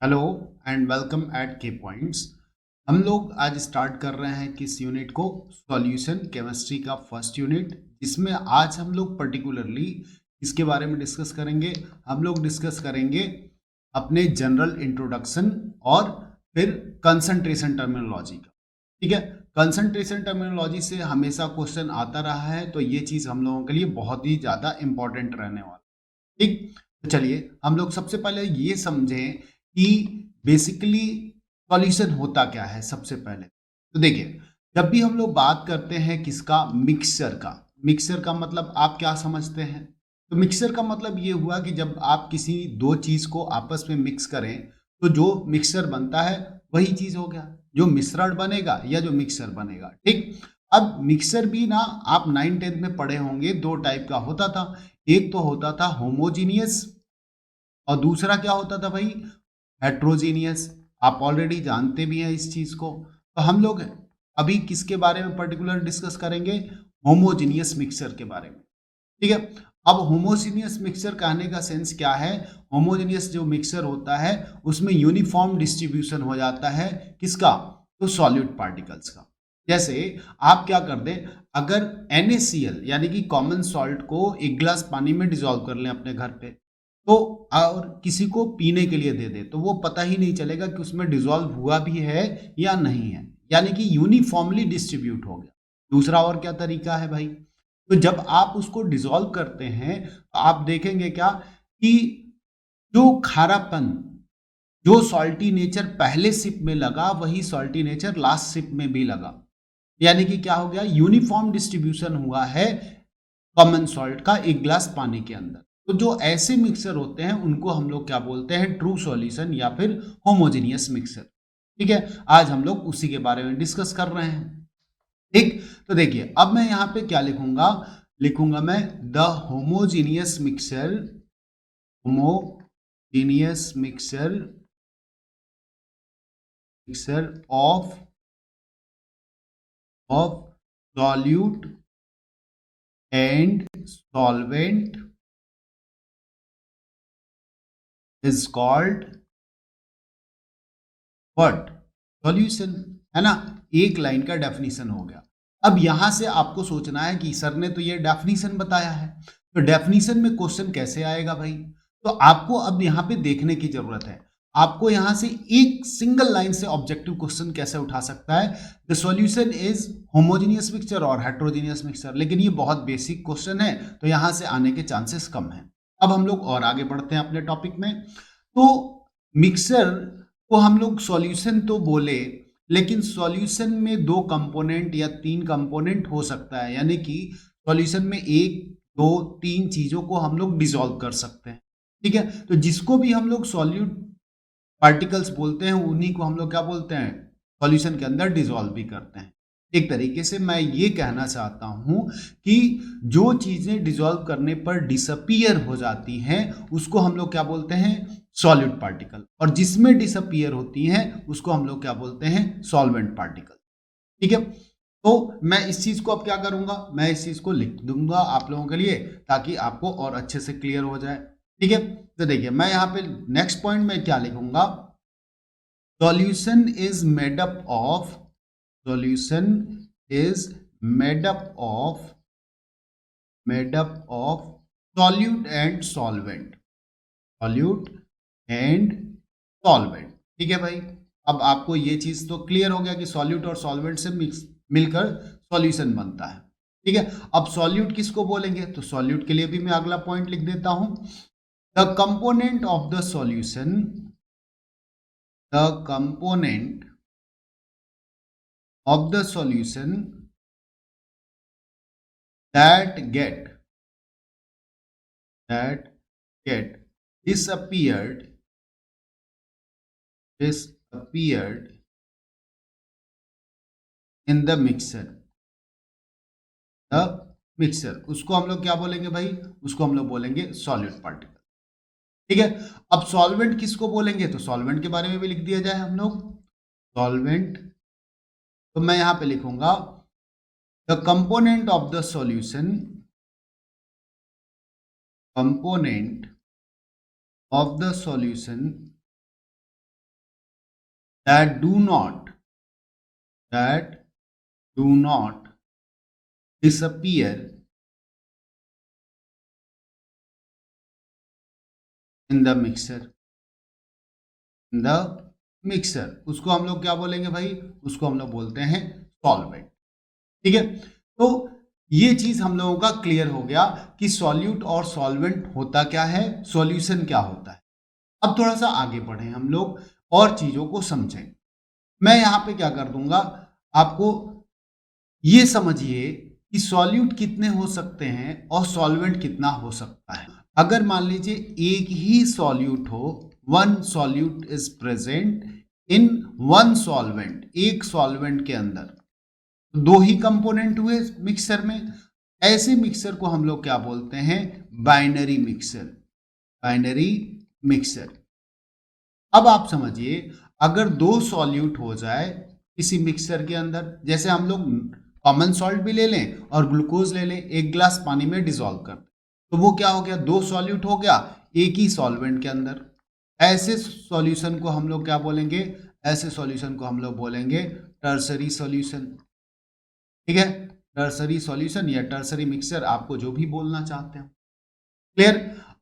Hello and welcome eight के points. हम लोग आज स्टार्ट कर रहे हैं किस यूनिट को, सॉल्यूशन केमिस्ट्री का फर्स्ट यूनिट, जिसमें आज हम लोग पर्टिकुलरली इसके बारे में डिस्कस करेंगे। हम लोग डिस्कस करेंगे अपने जनरल इंट्रोडक्शन और फिर कंसंट्रेशन टर्मिनोलॉजी का। ठीक है, कंसंट्रेशन टर्मिनोलॉजी से हमेशा क्वेश्चन आता रहा है, तो ये चीज़ हम लोगों के लिए बहुत ही ज़्यादा इंपॉर्टेंट रहने वाला है। ठीक, तो चलिए हम लोग सबसे पहले ये समझें कि बेसिकली सॉल्यूशन होता क्या है। सबसे पहले तो देखिए, जब भी हम लोग बात करते हैं किसका, मिक्सचर का मतलब आप क्या समझते हैं? तो मिक्सचर का मतलब ये हुआ कि जब आप किसी दो चीज को आपस में मिक्स करें तो जो मिक्सचर बनता है वही चीज हो गया, जो मिश्रण बनेगा या जो मिक्सचर बनेगा। ठीक, अब मिक्सचर भी ना आप 9th-10th में पढ़े होंगे, दो टाइप का होता था। एक तो होता था होमोजीनियस और दूसरा क्या होता था भाई, हेट्रोजीनियस। आप ऑलरेडी जानते भी हैं इस चीज को। तो हम लोग अभी किसके बारे में पर्टिकुलर डिस्कस करेंगे, होमोजीनियस मिक्सचर के बारे में। ठीक है, अब होमोजीनियस मिक्सचर कहने का सेंस क्या है? होमोजीनियस जो मिक्सचर होता है उसमें यूनिफॉर्म डिस्ट्रीब्यूशन हो जाता है किसका, तो सॉल्यूट पार्टिकल्स का। जैसे आप क्या कर दें, अगर NaCl यानी कि कॉमन सॉल्ट को एक गिलास पानी में डिजोल्व कर लें अपने घर पे, तो और किसी को पीने के लिए दे दे, तो वो पता ही नहीं चलेगा कि उसमें डिसॉल्व हुआ भी है या नहीं है, यानी कि यूनिफॉर्मली डिस्ट्रीब्यूट हो गया। दूसरा और क्या तरीका है भाई, तो जब आप उसको डिसॉल्व करते हैं तो आप देखेंगे क्या कि जो खारापन, जो सॉल्टी नेचर पहले सिप में लगा वही सॉल्टी नेचर लास्ट सिप में भी लगा, यानी कि क्या हो गया, यूनिफॉर्म डिस्ट्रीब्यूशन हुआ है कॉमन सॉल्ट का एक ग्लास पानी के अंदर। तो जो ऐसे मिक्सर होते हैं उनको हम लोग क्या बोलते हैं, ट्रू सॉल्यूशन या फिर होमोजेनियस मिक्सर। ठीक है, आज हम लोग उसी के बारे में डिस्कस कर रहे हैं। ठीक, तो देखिए अब मैं यहां पे क्या लिखूंगा, लिखूंगा मैं the homogeneous mixer, homogeneous mixer, mixer of solute and solvent is called what, solution. है ना, एक लाइन का डेफिनेशन हो गया। अब यहां से आपको सोचना है कि सर ने तो ये डेफिनेशन बताया है, तो डेफिनेशन में क्वेश्चन कैसे आएगा भाई? तो आपको अब यहां पे देखने की जरूरत है, आपको यहां से एक सिंगल लाइन से ऑब्जेक्टिव क्वेश्चन कैसे उठा सकता है, the solution is homogeneous mixture और हेट्रोजेनियस मिक्सचर। लेकिन ये बहुत बेसिक क्वेश्चन है, तो यहां से आने के चांसेस कम है। अब हम लोग और आगे बढ़ते हैं अपने टॉपिक में। तो मिक्सर को हम लोग सॉल्यूशन तो बोले, लेकिन सॉल्यूशन में दो कंपोनेंट या तीन कंपोनेंट हो सकता है, यानी कि सॉल्यूशन में एक दो तीन चीजों को हम लोग डिसॉल्व कर सकते हैं। ठीक है, तो जिसको भी हम लोग सॉल्यूट पार्टिकल्स बोलते हैं उन्हीं को हम लोग क्या बोलते हैं, सॉल्यूशन के अंदर डिसॉल्व भी करते हैं। एक तरीके से मैं ये कहना चाहता हूं कि जो चीजें डिसॉल्व करने पर डिसअपीयर हो जाती हैं उसको हम लोग क्या बोलते हैं, सॉल्यूट पार्टिकल, और जिसमें डिसअपीयर होती हैं उसको हम लोग क्या बोलते हैं, सॉल्वेंट पार्टिकल। ठीक है, तो मैं इस चीज को अब क्या करूंगा, मैं इस चीज को लिख दूंगा आप लोगों के लिए ताकि आपको और अच्छे से क्लियर हो जाए। ठीक है, तो देखिए मैं यहाँ पे नेक्स्ट पॉइंट में क्या लिखूंगा, solution is made up of, solution is made up of solute and solvent, solute and solvent। ठीक है भाई, अब आपको ये चीज तो क्लियर हो गया कि सॉल्यूट और सॉल्वेंट से मिक्स मिलकर सॉल्यूशन बनता है। ठीक है, अब सॉल्यूट किसको बोलेंगे, तो सॉल्यूट के लिए भी मैं अगला पॉइंट लिख देता हूं, the component of the solution, the component of the solution that get disappeared in the mixer, उसको हम लोग क्या बोलेंगे भाई, उसको हम लोग बोलेंगे सॉल्यूट पार्टिकल। ठीक है, अब सॉल्वेंट किसको बोलेंगे, तो सॉल्वेंट के बारे में भी लिख दिया जाए हम लोग, सॉल्वेंट। तो मैं यहां पे लिखूंगा the component of the solution, component of the solution that do not disappear in the mixer, उसको हम लोग क्या बोलेंगे भाई, उसको हम लोग बोलते हैं सॉल्वेंट। ठीक है, तो ये चीज हम लोगों का क्लियर हो गया कि सॉल्यूट और सॉल्वेंट होता क्या है, सॉल्यूशन क्या होता है। अब थोड़ा सा आगे बढ़े हम लोग और चीजों को समझें। मैं यहां पे क्या कर दूंगा, आपको ये समझिए कि सॉल्यूट कितने हो सकते हैं और सॉल्वेंट कितना हो सकता है। अगर मान लीजिए एक ही सॉल्यूट हो, one solute is present in one solvent, एक सॉल्वेंट के अंदर दो ही कंपोनेंट हुए मिक्सर में, ऐसे मिक्सर को हम लोग क्या बोलते हैं, बाइनरी मिक्सर। अब आप समझिए, अगर दो सॉल्यूट हो जाए किसी मिक्सर के अंदर, जैसे हम लोग कॉमन सॉल्ट भी ले लें और ग्लूकोज ले लें, एक गिलास पानी में डिसॉल्व कर, तो वो क्या हो गया, दो सॉल्यूट हो गया एक ही सॉल्वेंट के अंदर। ऐसे सॉल्यूशन को हम लोग क्या बोलेंगे, ऐसे सॉल्यूशन को हम लोग बोलेंगे टर्सरी सॉल्यूशन। ठीक है, टर्सरी सॉल्यूशन या टर्सरी मिक्सर, आपको जो भी बोलना चाहते हो। क्लियर।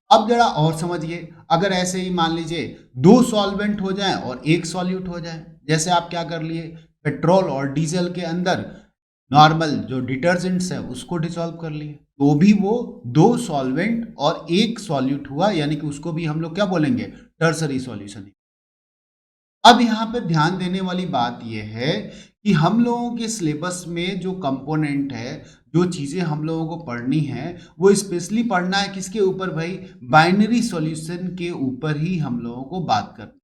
अब जरा और समझिए, अगर ऐसे ही मान लीजिए दो सॉल्वेंट हो जाए और एक सॉल्यूट हो जाए, जैसे आप क्या कर लिए, पेट्रोल और डीजल के अंदर नॉर्मल जो डिटर्जेंट्स है उसको डिसॉल्व कर लिए, तो भी वो दो सॉल्वेंट और एक सॉल्यूट हुआ, यानी कि उसको भी हम लोग क्या बोलेंगे, टर्सरी सॉल्यूशन। अब यहाँ पे ध्यान देने वाली बात यह है कि हम लोगों के सिलेबस में जो कंपोनेंट है, जो चीजें हम लोगों को पढ़नी है, वो स्पेशली पढ़ना है किसके ऊपर भाई, बाइनरी सॉल्यूशन के ऊपर ही हम लोगों को बात करनी।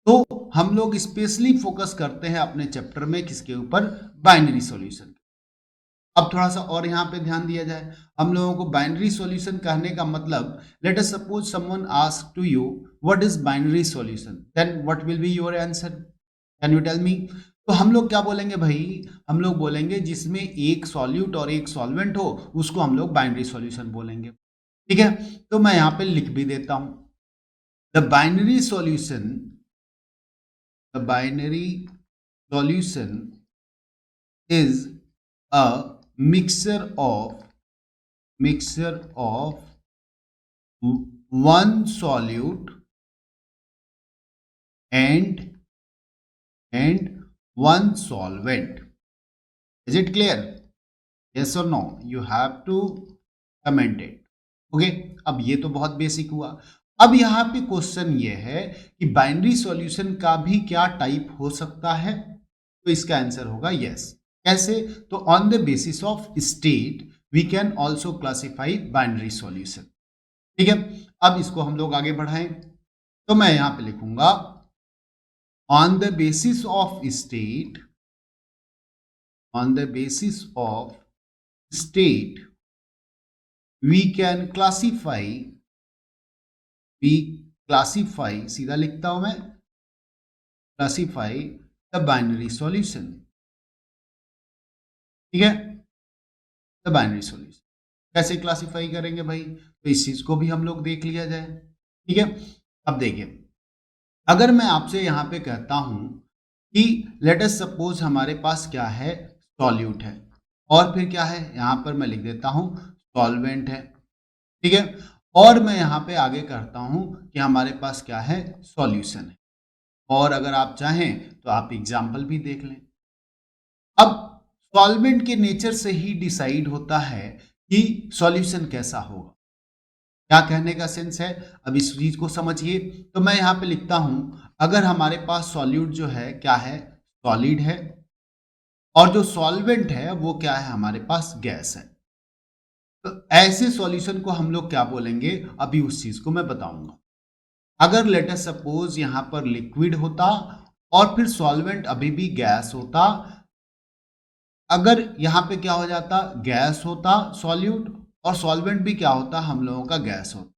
तो हम लोग स्पेशली फोकस करते हैं अपने चैप्टर में किसके ऊपर, बाइनरी सॉल्यूशन। अब थोड़ा सा और यहाँ पे ध्यान दिया जाए, हम लोगों को बाइनरी सॉल्यूशन कहने का मतलब, let us suppose someone ask to you what is binary solution, then what will be your answer, can you tell me. तो हम लोग क्या बोलेंगे भाई, हम लोग बोलेंगे जिसमें एक सॉल्यूट और एक सॉल्वेंट हो उसको हम लोग बाइनरी सॉल्यूशन बोलेंगे। ठीक है, तो मैं यहाँ पे लिख भी देता हूं, the binary solution is a mixture of one solute and one solvent. Is it clear? Yes or no? You have to comment it. Okay, अब ये तो बहुत बेसिक हुआ। अब यहाँ पे क्वेश्चन ये है कि बाइनरी सॉल्यूशन का भी क्या टाइप हो सकता है, तो इसका आंसर होगा यस। कैसे, तो on the basis of state we can also classify binary solution. ठीक है, अब इसको हम लोग आगे बढ़ाएं, तो मैं यहां पे लिखूंगा on the basis of state, we can classify, सीधा लिखता हूं मैं, क्लासिफाई द बाइनरी सॉल्यूशन। ठीक है, द बाइनरी सॉल्यूशन कैसे क्लासिफाई करेंगे भाई, तो इस चीज को भी हम लोग देख लिया जाए। ठीक है, अब देखिए, अगर मैं आपसे यहां पे कहता हूं कि लेट अस सपोज हमारे पास क्या है, सॉल्यूट है, और फिर क्या है, यहां पर मैं लिख देता हूं सॉल्वेंट है। ठीक है, और मैं यहां पे आगे करता हूं कि हमारे पास क्या है, सॉल्यूशन है, और अगर आप चाहें तो आप एग्जाम्पल भी देख लें। अब सॉल्वेंट के नेचर से ही डिसाइड होता है कि सॉल्यूशन कैसा होगा। क्या कहने का सेंस है, अब इस चीज को समझिए। तो मैं यहाँ पे लिखता हूं, अगर हमारे पास सॉल्यूट जो है क्या है, सॉलिड है, और जो सॉल्वेंट है वो क्या है, हमारे पास गैस है, तो ऐसे सॉल्यूशन को हम लोग क्या बोलेंगे, अभी उस चीज को मैं बताऊंगा। अगर लेट अस सपोज यहां पर लिक्विड होता और फिर सॉल्वेंट अभी भी गैस होता, अगर यहाँ पे क्या हो जाता, गैस होता सॉल्यूट, और सॉल्वेंट भी क्या होता, हम लोगों का गैस होता।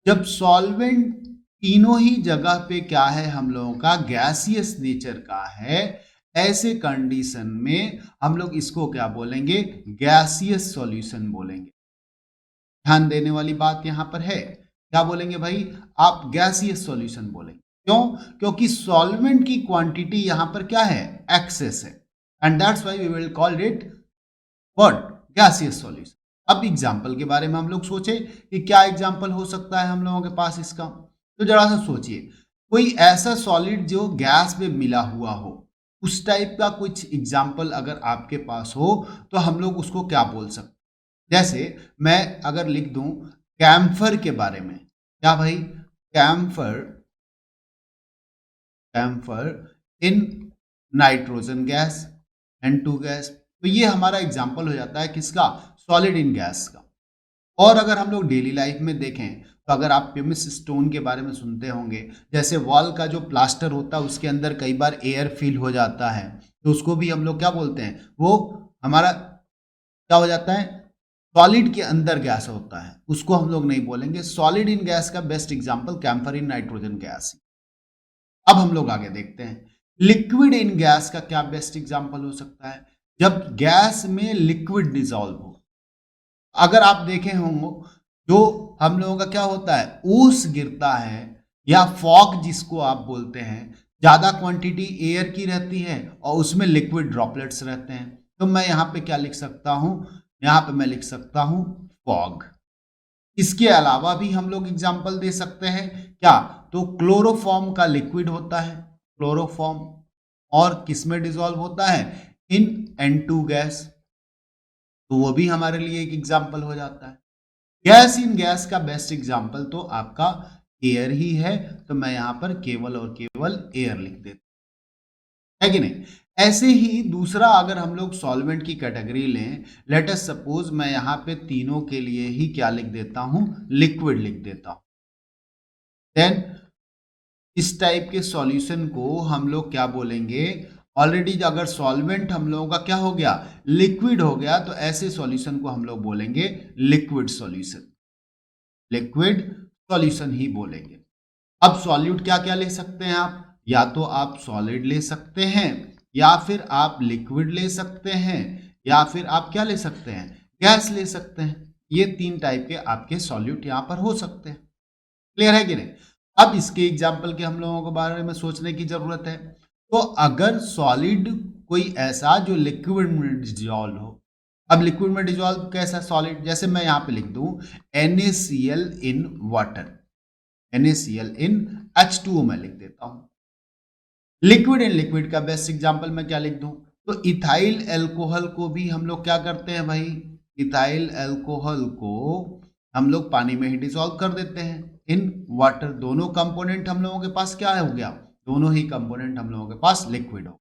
जब सॉल्वेंट तीनों ही जगह पे क्या है, हम लोगों का गैसियस नेचर का है, ऐसे कंडीशन में हम लोग इसको क्या बोलेंगे, गैसियस सॉल्यूशन बोलेंगे। ध्यान देने वाली बात यहां पर है, क्या बोलेंगे भाई, आप गैसियस सॉल्यूशन बोलेंगे। क्यों? क्योंकि सॉल्वेंट की क्वांटिटी यहां पर क्या है? एक्सेस है, and that's why we will call it what? Gaseous solution. अब एग्जाम्पल के बारे में हम लोग सोचे कि क्या एग्जाम्पल हो सकता है हम लोगों के पास इसका। तो जरा सा सोचिए, कोई ऐसा सॉलिड जो गैस में मिला हुआ हो, उस टाइप का कुछ एग्जाम्पल अगर आपके पास हो तो हम लोग उसको क्या बोल सकते? जैसे मैं अगर लिख दूं कैम्फर के बारे में, क्या भाई? Camphor, camphor in nitrogen gas, N2 gas, तो ये हमारा एग्जाम्पल हो जाता है किसका? सॉलिड इन गैस का। और अगर हम लोग डेली लाइफ में देखें तो अगर आप प्यूमिस स्टोन के बारे में सुनते होंगे, जैसे वॉल का जो प्लास्टर होता है उसके अंदर कई बार एयर फिल हो जाता है, तो उसको भी हम लोग क्या बोलते हैं? वो हमारा क्या हो जाता है? सॉलिड के अंदर गैस होता है, उसको हम लोग नहीं बोलेंगे। सॉलिड इन गैस का best example camphor in nitrogen gas. अब हम लोग आगे देखते हैं लिक्विड इन गैस का क्या बेस्ट एग्जाम्पल हो सकता है? जब गैस में लिक्विड डिसॉल्व हो। अगर आप देखे होंगे, जो हम लोगों का क्या होता है, ओस गिरता है या फॉग जिसको आप बोलते हैं, ज्यादा क्वांटिटी एयर की रहती है और उसमें लिक्विड ड्रॉपलेट्स रहते हैं, तो मैं यहां पे क्या लिख सकता हूं? यहां पे मैं लिख सकता हूं फॉग। इसके अलावा भी हम लोग एग्जाम्पल दे सकते हैं क्या? तो क्लोरोफॉर्म का लिक्विड होता है, क्लोरोफॉर्म, और किसमें डिसॉल्व होता है? इन N2 गैस, तो वो भी हमारे लिए एक एग्जाम्पल हो जाता है। गैस इन गैस का बेस्ट एग्जाम्पल तो आपका एयर ही है, तो मैं यहां पर केवल और केवल एयर लिख देता है कि नहीं? ऐसे ही दूसरा अगर हम लोग सॉल्वेंट की कैटेगरी लें, लेट अस सपोज मैं यहां पे तीनों के लिए ही क्या लिख देता हूं? लिक्विड लिख देता हूं। देन इस टाइप के सॉल्यूशन को हम लोग क्या बोलेंगे? ऑलरेडी अगर सॉल्वेंट हम लोगों का क्या हो गया? लिक्विड हो गया, तो ऐसे सॉल्यूशन को हम लोग बोलेंगे लिक्विड सॉल्यूशन, लिक्विड सॉल्यूशन ही बोलेंगे। अब सॉल्यूट क्या क्या ले सकते हैं आप? या तो आप सॉलिड ले सकते हैं, या फिर आप लिक्विड ले सकते हैं, या फिर आप क्या ले सकते हैं? गैस ले सकते हैं। ये तीन टाइप के आपके सॉल्यूट यहां पर हो सकते हैं। क्लियर है कि नहीं? अब इसके एग्जाम्पल के हम लोगों के बारे में सोचने की जरूरत है। तो अगर सॉलिड कोई ऐसा जो लिक्विड में डिजॉल्व हो, अब लिक्विड में डिजॉल्व कैसा सॉलिड? जैसे मैं यहां पे लिख दूं NaCl in water, NaCl in H2O मैं लिख देता हूं। लिक्विड इन लिक्विड का बेस्ट एग्जांपल मैं क्या लिख दूं? तो इथाइल एल्कोहल को भी हम लोग क्या करते हैं भाई? इथाइल एल्कोहल को हम लोग पानी में ही डिसॉल्व कर देते हैं इन वाटर। दोनों कंपोनेंट हम लोगों के पास क्या हो गया? दोनों ही कंपोनेंट हम लोगों के पास लिक्विड हो।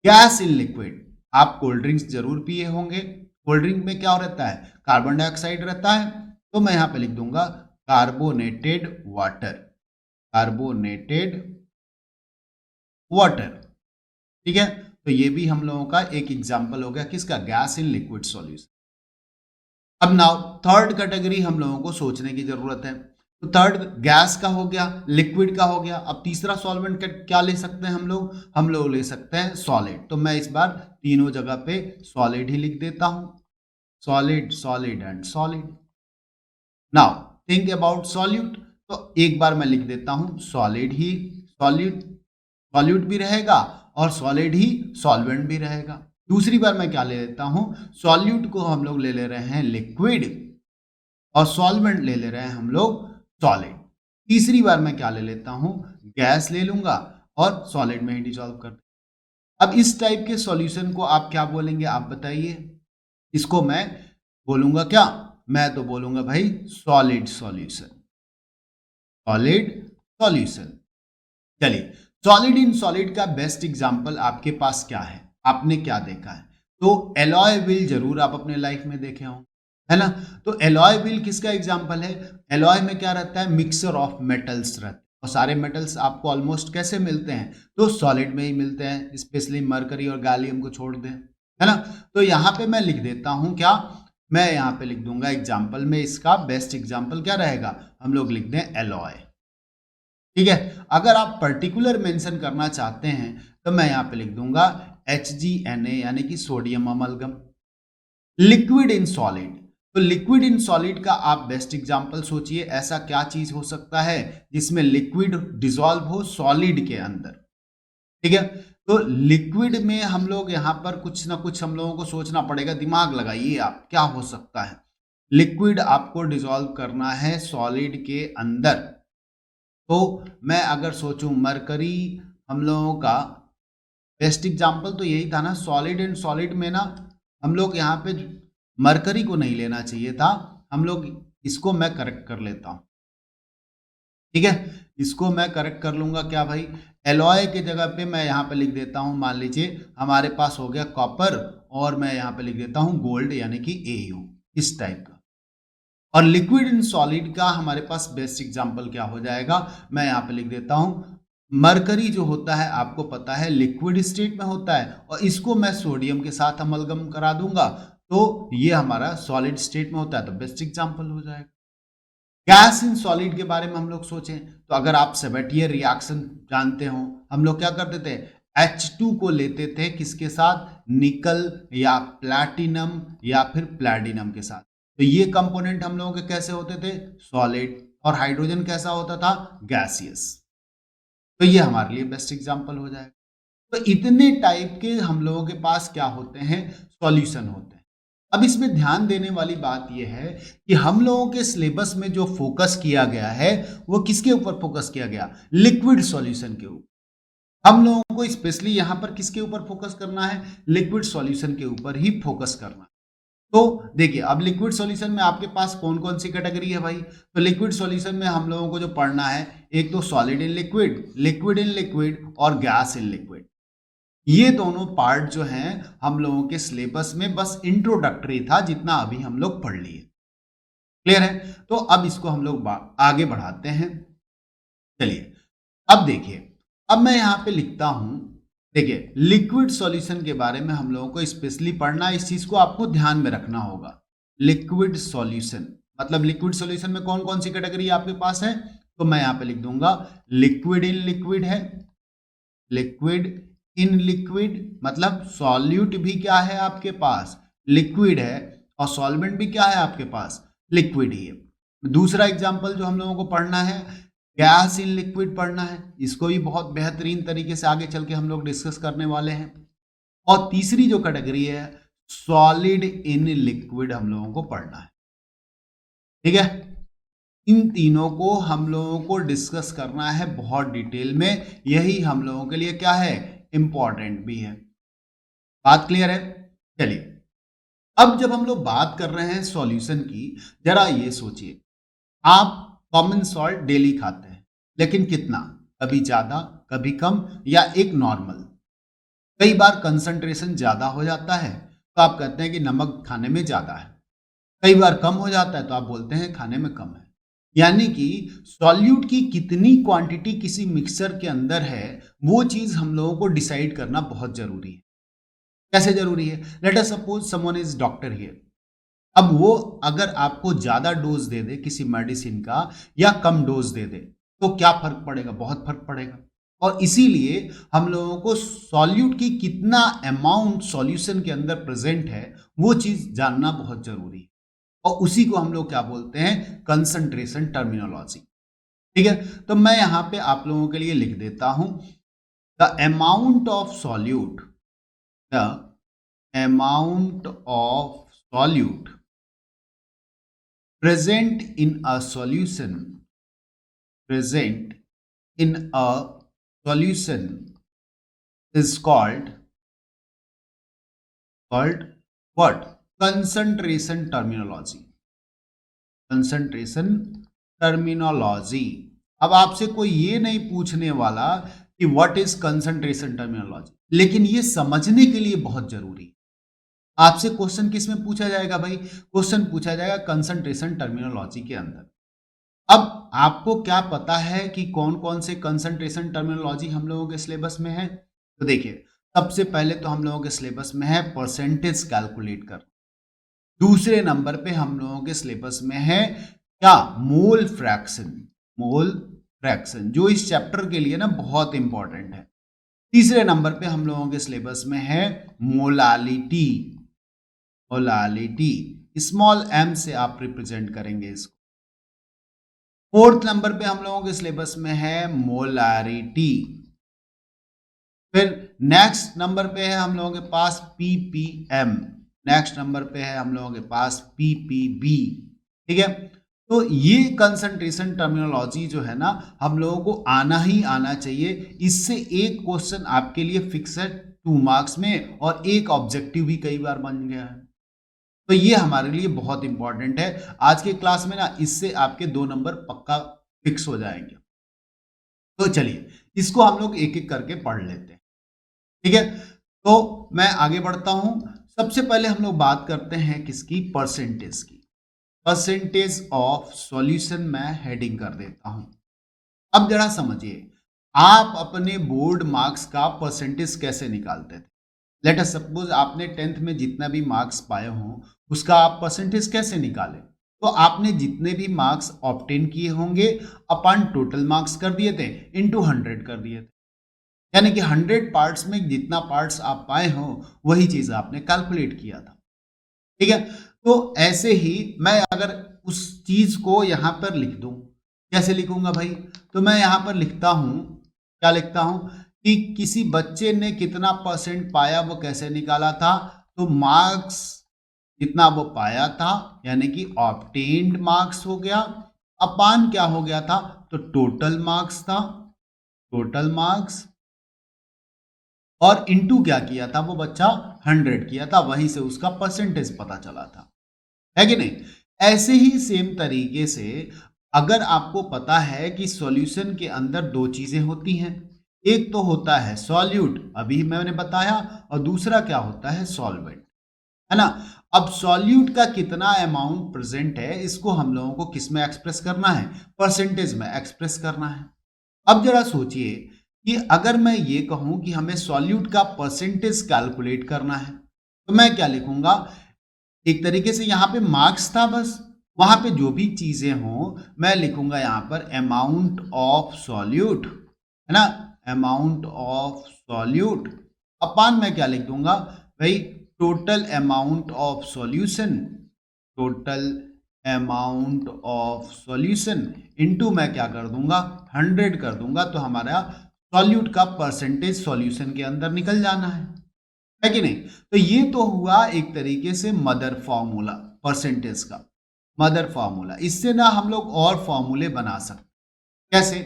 गैस इन लिक्विड, आप कोल्ड ड्रिंक्स जरूर पिए होंगे। कोल्ड ड्रिंक में क्या रहता है? कार्बन डाइऑक्साइड रहता है, तो मैं यहां पे लिख दूंगा कार्बोनेटेड वाटर, कार्बोनेटेड वाटर। ठीक है, तो ये भी हम लोगों का एक एग्जांपल हो गया किसका? Gas in liquid solution. अब नाउ थर्ड कैटेगरी हम लोगों को सोचने की जरूरत है। तो थर्ड गैस का हो गया, लिक्विड का हो गया। अब तीसरा सॉल्वेंट क्या ले सकते हैं हम लोग? हम लोग ले सकते हैं सॉलिड। तो मैं इस बार तीनों जगह पे सॉलिड ही लिख देता हूं, solid, solid and solid. Now think about solute, तो एक बार मैं लिख देता हूं सॉलिड ही सॉल्यूट, सॉल्यूट भी रहेगा और सॉलिड ही सॉल्वेंट भी रहेगा। दूसरी बार मैं क्या ले लेता हूं? सॉल्यूट को हम लोग ले ले रहे हैं लिक्विड और सॉल्वेंट ले ले रहे हैं हम लोग सॉलिड। तीसरी बार मैं क्या ले लेता हूं? गैस ले लूंगा और सॉलिड में ही डिसॉल्व कर। अब इस टाइप के सॉल्यूशन को आप क्या बोलेंगे? आप बताइए। इसको मैं बोलूंगा क्या? मैं तो बोलूंगा भाई सॉलिड सॉल्यूशन, सॉलिड सॉल्यूशन। चलिए, सॉलिड इन सॉलिड का बेस्ट एग्जांपल आपके पास क्या है? आपने क्या देखा है? तो एलॉय व्हील जरूर आप अपने लाइफ में देखे हों, है ना? तो एलॉय व्हील किसका एग्जांपल है? एलॉय में क्या रहता है? मिक्सचर ऑफ मेटल्स रहता है, और सारे मेटल्स आपको ऑलमोस्ट कैसे मिलते हैं? तो सॉलिड में ही मिलते हैं, स्पेशली मरकरी और गैलियम को छोड़ दें, है ना? तो यहाँ पे मैं लिख देता हूँ क्या? मैं यहाँ पे लिख दूंगा एग्जाम्पल में, इसका बेस्ट एग्जाम्पल क्या रहेगा? हम लोग लिख दें एलॉय। ठीक है, अगर आप पर्टिकुलर मेंशन करना चाहते हैं तो मैं यहां पे लिख दूंगा HgNa, यानी कि sodium amalgam. Liquid in solid, तो लिक्विड इन सॉलिड का आप बेस्ट एग्जांपल सोचिए, ऐसा क्या चीज हो सकता है जिसमें लिक्विड डिसॉल्व हो सॉलिड के अंदर। ठीक है, तो लिक्विड में हम लोग यहाँ पर कुछ ना कुछ हम लोगों को सोचना पड़ेगा, दिमाग लगाइए आप, क्या हो सकता है। लिक्विड आपको डिसॉल्व करना है सॉलिड के अंदर, तो मैं अगर सोचूं मरकरी, हम लोगों का बेस्ट एग्जांपल तो यही था ना, सॉलिड एंड सॉलिड में ना हम लोग यहाँ पे मरकरी को नहीं लेना चाहिए था, हम लोग इसको मैं करेक्ट कर लेता हूं। ठीक है, इसको मैं करेक्ट कर लूंगा, क्या भाई, एलॉय के जगह पे मैं यहाँ पे लिख देता हूँ, मान लीजिए हमारे पास हो गया कॉपर, और मैं यहाँ पे लिख देता हूँ गोल्ड यानी कि AU, इस टाइप का। और लिक्विड इन सॉलिड का हमारे पास बेस्ट एग्जांपल क्या हो जाएगा, मैं यहाँ पे लिख देता हूँ मरकरी जो होता है आपको पता है लिक्विड स्टेट में होता है, और इसको मैं सोडियम के साथ अमलगम करा दूंगा तो ये हमारा सॉलिड स्टेट में होता है, तो बेस्ट एग्जांपल हो जाएगा। गैस इन सॉलिड के बारे में हम लोग सोचें तो अगर आप सेबेटियर रिएक्शन जानते हो, हम लोग क्या करते थे, H2 को लेते थे किसके साथ, निकल या प्लैटिनम या फिर प्लैटिनम के साथ, तो ये कंपोनेंट हम लोगों के कैसे होते थे, सॉलिड, और हाइड्रोजन कैसा होता था, गैसियस। तो ये हमारे लिए बेस्ट एग्जांपल हो जाएगा। तो इतने टाइप के हम लोगों के पास क्या होते हैं, सॉल्यूशन होते हैं। अब इसमें ध्यान देने वाली बात यह है कि हम लोगों के सिलेबस में जो फोकस किया गया है वो किसके ऊपर फोकस किया गया, लिक्विड सॉल्यूशन के ऊपर। हम लोगों को स्पेशली यहां पर किसके ऊपर फोकस करना है, लिक्विड सॉल्यूशन के ऊपर ही फोकस करना है। तो देखिए अब लिक्विड सॉल्यूशन में आपके पास कौन कौन सी कैटेगरी है भाई, तो लिक्विड सॉल्यूशन में हम लोगों को जो पढ़ना है, एक तो solid in liquid, liquid in liquid और गैस इन लिक्विड। ये दोनों पार्ट जो हैं हम लोगों के सिलेबस में बस इंट्रोडक्टरी था, जितना अभी हम लोग पढ़ लिए। क्लियर है, तो अब इसको हम लोग आगे बढ़ाते हैं। चलिए अब देखिए, अब मैं यहां पे लिखता हूं, देखिए लिक्विड सॉल्यूशन के बारे में हम लोगों को स्पेशली पढ़ना है, इस चीज को आपको ध्यान में रखना होगा। लिक्विड सॉल्यूशन मतलब लिक्विड सॉल्यूशन में कौन कौन सी कैटेगरी आपके पास है, तो मैं यहां पे लिख दूंगा लिक्विड इन लिक्विड है, लिक्विड इन लिक्विड मतलब सॉल्यूट भी क्या है आपके पास, लिक्विड है, और सॉल्वेंट भी क्या है आपके पास, लिक्विड ही है। दूसरा एग्जांपल जो हम लोगों को पढ़ना है, गैस इन लिक्विड पढ़ना है, इसको भी बहुत बेहतरीन तरीके से आगे चल के हम लोग डिस्कस करने वाले हैं। और तीसरी जो कैटेगरी है, सॉलिड इन लिक्विड हम लोगों को पढ़ना है। ठीक है, इन तीनों को हम लोगों को डिस्कस करना है बहुत डिटेल में, यही हम लोगों के लिए क्या है, इंपॉर्टेंट भी है। बात क्लियर है। चलिए अब जब हम लोग बात कर रहे हैं सॉल्यूशन की, जरा ये सोचिए, आप कॉमन सॉल्ट डेली खाते हैं, लेकिन कितना, कभी ज्यादा कभी कम या एक नॉर्मल। कई बार कंसंट्रेशन ज्यादा हो जाता है तो आप कहते हैं कि नमक खाने में ज्यादा है, कई बार कम हो जाता है तो आप बोलते हैं खाने में कम है। यानी कि सॉल्यूट की कितनी क्वांटिटी किसी मिक्सचर के अंदर है, वो चीज हम लोगों को डिसाइड करना बहुत जरूरी है। कैसे जरूरी है, late us suppose someone is doctor here, अब वो अगर आपको ज्यादा डोज दे दे किसी मेडिसिन का या कम डोज दे दे तो क्या फर्क पड़ेगा, बहुत फर्क पड़ेगा। और इसीलिए हम लोगों को सॉल्यूट की कितना अमाउंट सॉल्यूशन के अंदर प्रेजेंट है वो चीज जानना बहुत जरूरी है, और उसी को हम लोग क्या बोलते हैं, कंसंट्रेशन टर्मिनोलॉजी। ठीक है, तो मैं यहां पे आप लोगों के लिए लिख देता हूं, the amount of solute, the amount of solute present in a solution, present in a solution is called what, concentration terminology, concentration terminology। अब आपसे कोई ये नहीं पूछने वाला कि व्हाट इज कंसंट्रेशन टर्मिनोलॉजी, लेकिन ये समझने के लिए बहुत जरूरी है। आपसे क्वेश्चन किस में पूछा जाएगा भाई, क्वेश्चन पूछा जाएगा कंसंट्रेशन टर्मिनोलॉजी के अंदर। अब आपको क्या पता है कि कौन कौन से कंसंट्रेशन टर्मिनोलॉजी हम लोगों के सिलेबस में है, तो देखिए सबसे पहले तो हम लोगों के सिलेबस में है परसेंटेज कैलकुलेट कर, दूसरे नंबर पे हम लोगों के सिलेबस में है क्या, मोल फ्रैक्शन, मोल फ्रैक्शन जो इस चैप्टर के लिए ना बहुत इंपॉर्टेंट है। तीसरे नंबर पे हम लोगों के सिलेबस में है मोलालिटी, मोलालिटी, स्मॉल m से आप रिप्रेजेंट करेंगे इसको। फोर्थ नंबर पे हम लोगों के सिलेबस में है मोलारिटी। फिर नेक्स्ट नंबर पे है हम लोगों के पास ppm, नेक्स्ट नंबर पे है हम लोगों के पास ppb। ठीक है, तो ये कंसंट्रेशन टर्मिनोलॉजी जो है ना हम लोगों को आना ही आना चाहिए। इससे एक क्वेश्चन आपके लिए फिक्स है 2 मार्क्स में, और एक ऑब्जेक्टिव भी कई बार बन गया है। तो ये हमारे लिए बहुत इंपॉर्टेंट है आज के क्लास में ना, इससे आपके 2 नंबर पक्का फिक्स हो जाएंगे। तो चलिए इसको हम लोग एक एक करके पढ़ लेते हैं। ठीक है, तो मैं आगे बढ़ता हूं। सबसे पहले हम लोग बात करते हैं किसकी, परसेंटेज की। परसेंटेज ऑफ सॉल्यूशन मैं हेडिंग कर देता हूं। अब जरा समझिए, आप अपने बोर्ड मार्क्स का परसेंटेज कैसे निकालते थे। लेट अस सपोज आपने 10th में जितना भी मार्क्स पाए हों उसका आप परसेंटेज कैसे निकालें। तो आपने जितने भी मार्क्स ऑब्टेन किए होंगे अपन टोटल मार्क्स कर दिए थे, इंटू 100 कर दिए थे। यानी कि 100 पार्ट्स में जितना पार्ट्स आप पाए हो वही चीज आपने कैलकुलेट किया था। ठीक है, तो ऐसे ही मैं अगर उस चीज को यहां पर लिख दूं, कैसे लिखूंगा भाई, तो मैं यहां पर लिखता हूं, क्या लिखता हूं कि किसी बच्चे ने कितना परसेंट पाया वो कैसे निकाला था। तो मार्क्स जितना वो पाया था यानी कि ऑब्टेन्ड मार्क्स हो गया, अपान क्या हो गया था, तो टोटल मार्क्स था, टोटल मार्क्स, और इनटू क्या किया था वो बच्चा, 100 किया था, वहीं से उसका परसेंटेज पता चला था, है कि नहीं। ऐसे ही सेम तरीके से अगर आपको पता है कि सॉल्यूशन के अंदर 2 चीजें होती हैं, एक तो होता है सॉल्यूट, अभी मैंने बताया, और दूसरा क्या होता है, सॉल्वेंट, है ना। अब सॉल्यूट का कितना अमाउंट प्रेजेंट है इसको हम लोगों को किस में एक्सप्रेस करना है, परसेंटेज में एक्सप्रेस करना है। अब जरा सोचिए कि अगर मैं ये कहूं कि हमें सॉल्यूट का परसेंटेज कैलकुलेट करना है, तो मैं क्या लिखूंगा, एक तरीके से यहां पे मार्क्स था बस, वहां पे जो भी चीजें हों मैं लिखूंगा यहां पर अमाउंट ऑफ सॉल्यूट, है ना, अमाउंट ऑफ सॉल्यूट, अपान मैं क्या लिख दूंगा भाई, total amount of solution, total amount of solution, into मैं क्या कर दूंगा, 100 कर दूंगा, तो हमारा सॉल्यूट का परसेंटेज सॉल्यूशन के अंदर निकल जाना है कि नहीं। तो ये तो हुआ एक तरीके से मदर फॉर्मूला परसेंटेज का, मदर फॉर्मूला। इससे ना हम लोग और फॉर्मूले बना सकते, कैसे,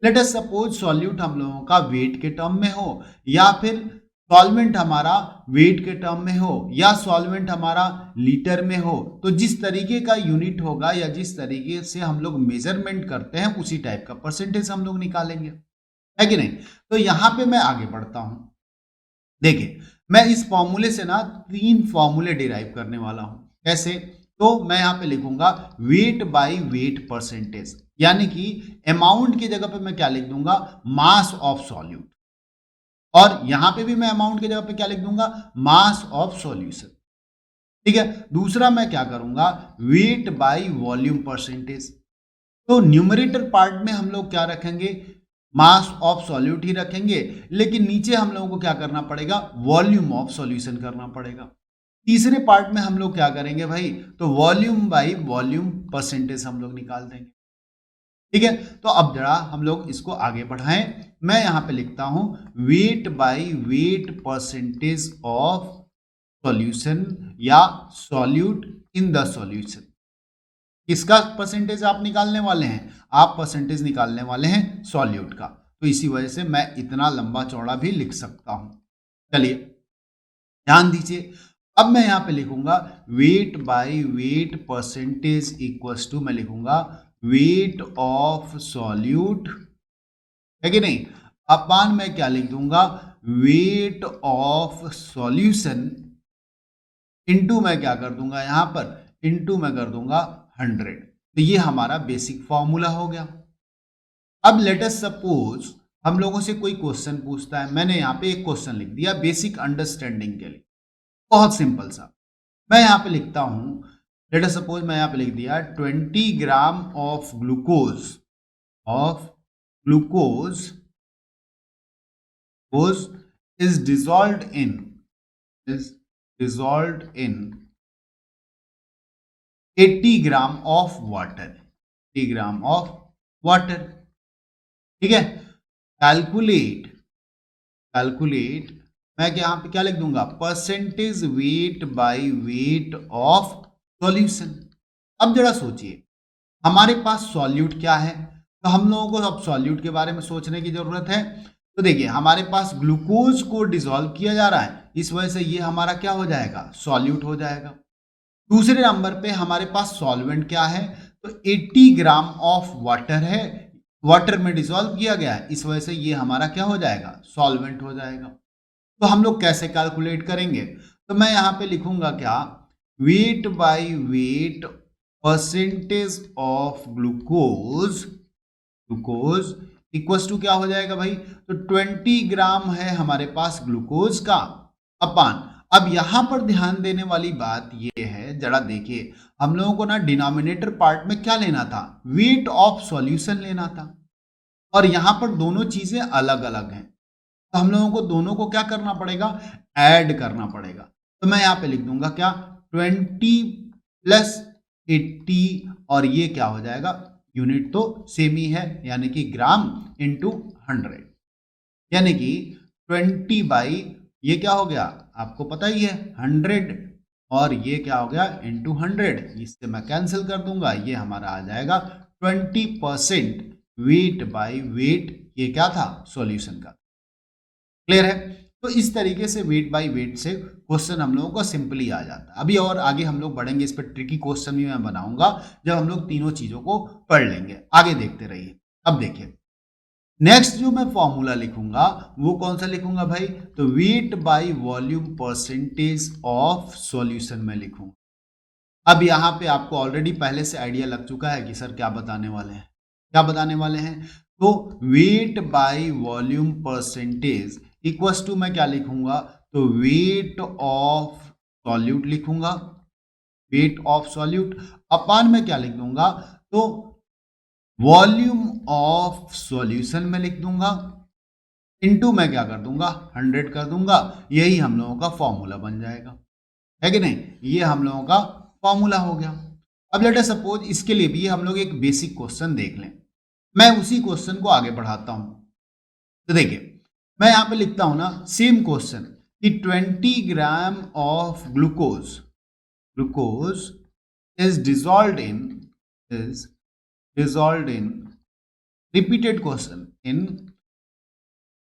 लेट अस सपोज सॉल्यूट हम लोगों का वेट के टर्म में हो, या फिर सॉल्वेंट हमारा वेट के टर्म में हो, या सॉल्वेंट हमारा लीटर में हो, तो जिस तरीके का यूनिट होगा या जिस तरीके से हम लोग मेजरमेंट करते हैं उसी टाइप का परसेंटेज हम लोग निकालेंगे, है कि नहीं। तो यहां पे मैं आगे बढ़ता हूं, देखिए मैं इस फॉर्मूले से ना 3 फॉर्मूले डिराइव करने वाला हूं, कैसे, तो मैं यहां पे लिखूंगा वेट बाय वेट परसेंटेज, यानी कि अमाउंट की जगह पे मैं क्या लिख दूंगा, मास ऑफ सॉल्यूट, और यहां पे भी मैं अमाउंट की जगह पे क्या लिख दूंगा, मास ऑफ सॉल्यूशन। ठीक है, दूसरा मैं क्या करूंगा, वेट बाय वॉल्यूम परसेंटेज। तो न्यूमरेटर पार्ट में हम लोग क्या रखेंगे, मास ऑफ सॉल्यूट ही रखेंगे, लेकिन नीचे हम लोगों को क्या करना पड़ेगा, वॉल्यूम ऑफ सॉल्यूशन करना पड़ेगा। तीसरे पार्ट में हम लोग क्या करेंगे भाई, तो वॉल्यूम बाय वॉल्यूम परसेंटेज हम लोग निकाल देंगे। ठीक है, तो अब जरा हम लोग इसको आगे बढ़ाएं, मैं यहां पे लिखता हूं wait by weight percentage of solution या सॉल्यूट इन द सॉल्यूशन। किसका परसेंटेज आप निकालने वाले हैं, आप परसेंटेज निकालने वाले हैं सॉल्यूट का, तो इसी वजह से मैं इतना लंबा चौड़ा भी लिख सकता हूं। चलिए ध्यान दीजिए, अब मैं यहां पे लिखूंगा weight by weight percentage equals to, मैं लिखूंगा वेट ऑफ सॉल्यूट, है कि नहीं, अपान मैं क्या लिख दूंगा, वेट ऑफ सॉल्यूशन, इनटू मैं क्या कर दूंगा यहां पर, इनटू मैं कर दूंगा 100। तो ये हमारा बेसिक फॉर्मूला हो गया। अब लेट अस सपोज हम लोगों से कोई क्वेश्चन पूछता है, मैंने यहाँ पे एक क्वेश्चन लिख दिया बेसिक अंडरस्टैंडिंग के लिए, बहुत सिंपल सा, मैं यहाँ पे लिखता हूं, लेट अस सपोज मैं यहाँ पे लिख दिया 20 gram of glucose is dissolved in 80 gram of water, 80 gram of water. ठीक है, कैलकुलेट, कैलकुलेट मैं यहाँ पे क्या लिख दूंगा, percentage wait by weight of solution. अब जरा सोचिए, हमारे पास सॉल्यूट क्या है, तो हम लोगों को अब सॉल्यूट के बारे में सोचने की जरूरत है। तो देखिए हमारे पास ग्लूकोज को डिसॉल्व किया जा रहा है, इस वजह से ये हमारा क्या हो जाएगा, सॉल्यूट हो जाएगा। दूसरे नंबर पे हमारे पास सॉल्वेंट क्या है, तो 80 ग्राम ऑफ वाटर है, वाटर में डिसॉल्व किया गया है, इस वजह से ये हमारा क्या हो जाएगा, सॉल्वेंट हो जाएगा। तो हम लोग कैसे कैलकुलेट करेंगे, तो मैं यहाँ पे लिखूंगा क्या, weight by weight percentage of glucose, glucose equals to क्या हो जाएगा भाई, तो 20 ग्राम है हमारे पास ग्लूकोज का अपान। अब यहां पर ध्यान देने वाली बात ये है, जरा देखिए हम लोगों को ना डिनोमिनेटर पार्ट में क्या लेना था, वेट ऑफ सॉल्यूशन लेना था, और यहां पर दोनों चीजें अलग अलग हैं, तो हम लोगों को दोनों को क्या करना पड़ेगा, ऐड करना पड़ेगा। तो मैं यहाँ पे लिख दूंगा क्या, 20 प्लस 80, और ये क्या हो जाएगा, यूनिट तो सेम ही है, यानी कि ग्राम इंटू 100, यानी कि 20 बाई ये क्या हो गया, आपको पता ही है 100, और ये क्या हो गया इंटू 100, इससे मैं कैंसिल कर दूंगा, ये हमारा आ जाएगा 20% वेट बाई वेट, ये क्या था, सॉल्यूशन का। क्लियर है, तो इस तरीके से वेट बाय वेट से क्वेश्चन हम लोगों को सिंपली आ जाता है। अभी और आगे हम लोग बढ़ेंगे, इस पर ट्रिकी क्वेश्चन भी मैं बनाऊंगा जब हम लोग तीनों चीजों को पढ़ लेंगे, आगे देखते रहिए। अब देखिए नेक्स्ट जो मैं फॉर्मूला लिखूंगा वो कौन सा लिखूंगा भाई, तो weight by volume percentage of solution में लिखूंगा। अब यहाँ पे आपको ऑलरेडी पहले से आइडिया लग चुका है कि सर क्या बताने वाले हैं, क्या बताने वाले हैं, तो weight by volume percentage equals to मैं क्या लिखूंगा, तो वेट ऑफ सॉल्यूट लिखूंगा, वेट ऑफ सॉल्यूट अपान में क्या लिख दूंगा, तो वॉल्यूम ऑफ सॉल्यूशन में लिख दूंगा, इनटू मैं क्या कर दूंगा, 100 कर दूंगा, यही हम लोगों का फॉर्मूला बन जाएगा, है कि नहीं, ये हम लोगों का फॉर्मूला हो गया। अब लेट अस सपोज इसके लिए भी हम लोग एक बेसिक क्वेश्चन देख लें, मैं उसी क्वेश्चन को आगे बढ़ाता हूं। तो देखिए मैं यहां पे लिखता हूं ना सेम क्वेश्चन कि 20 gram of glucose, glucose is dissolved in, is dissolved in, repeated question, in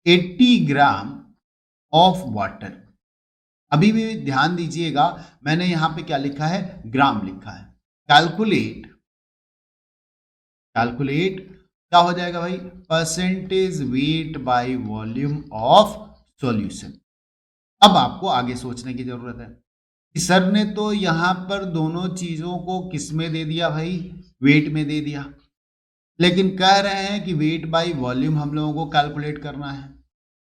80 gram of water. अभी भी ध्यान दीजिएगा मैंने यहां पे क्या लिखा है, ग्राम लिखा है। कैलकुलेट, कैलकुलेट क्या हो जाएगा भाई, percentage wait by volume of solution. अब आपको आगे सोचने की जरूरत है कि सर ने तो यहां पर दोनों चीजों को किस में दे दिया भाई, वेट में दे दिया, लेकिन कह रहे हैं कि वेट बाय वॉल्यूम हम लोगों को कैलकुलेट करना है।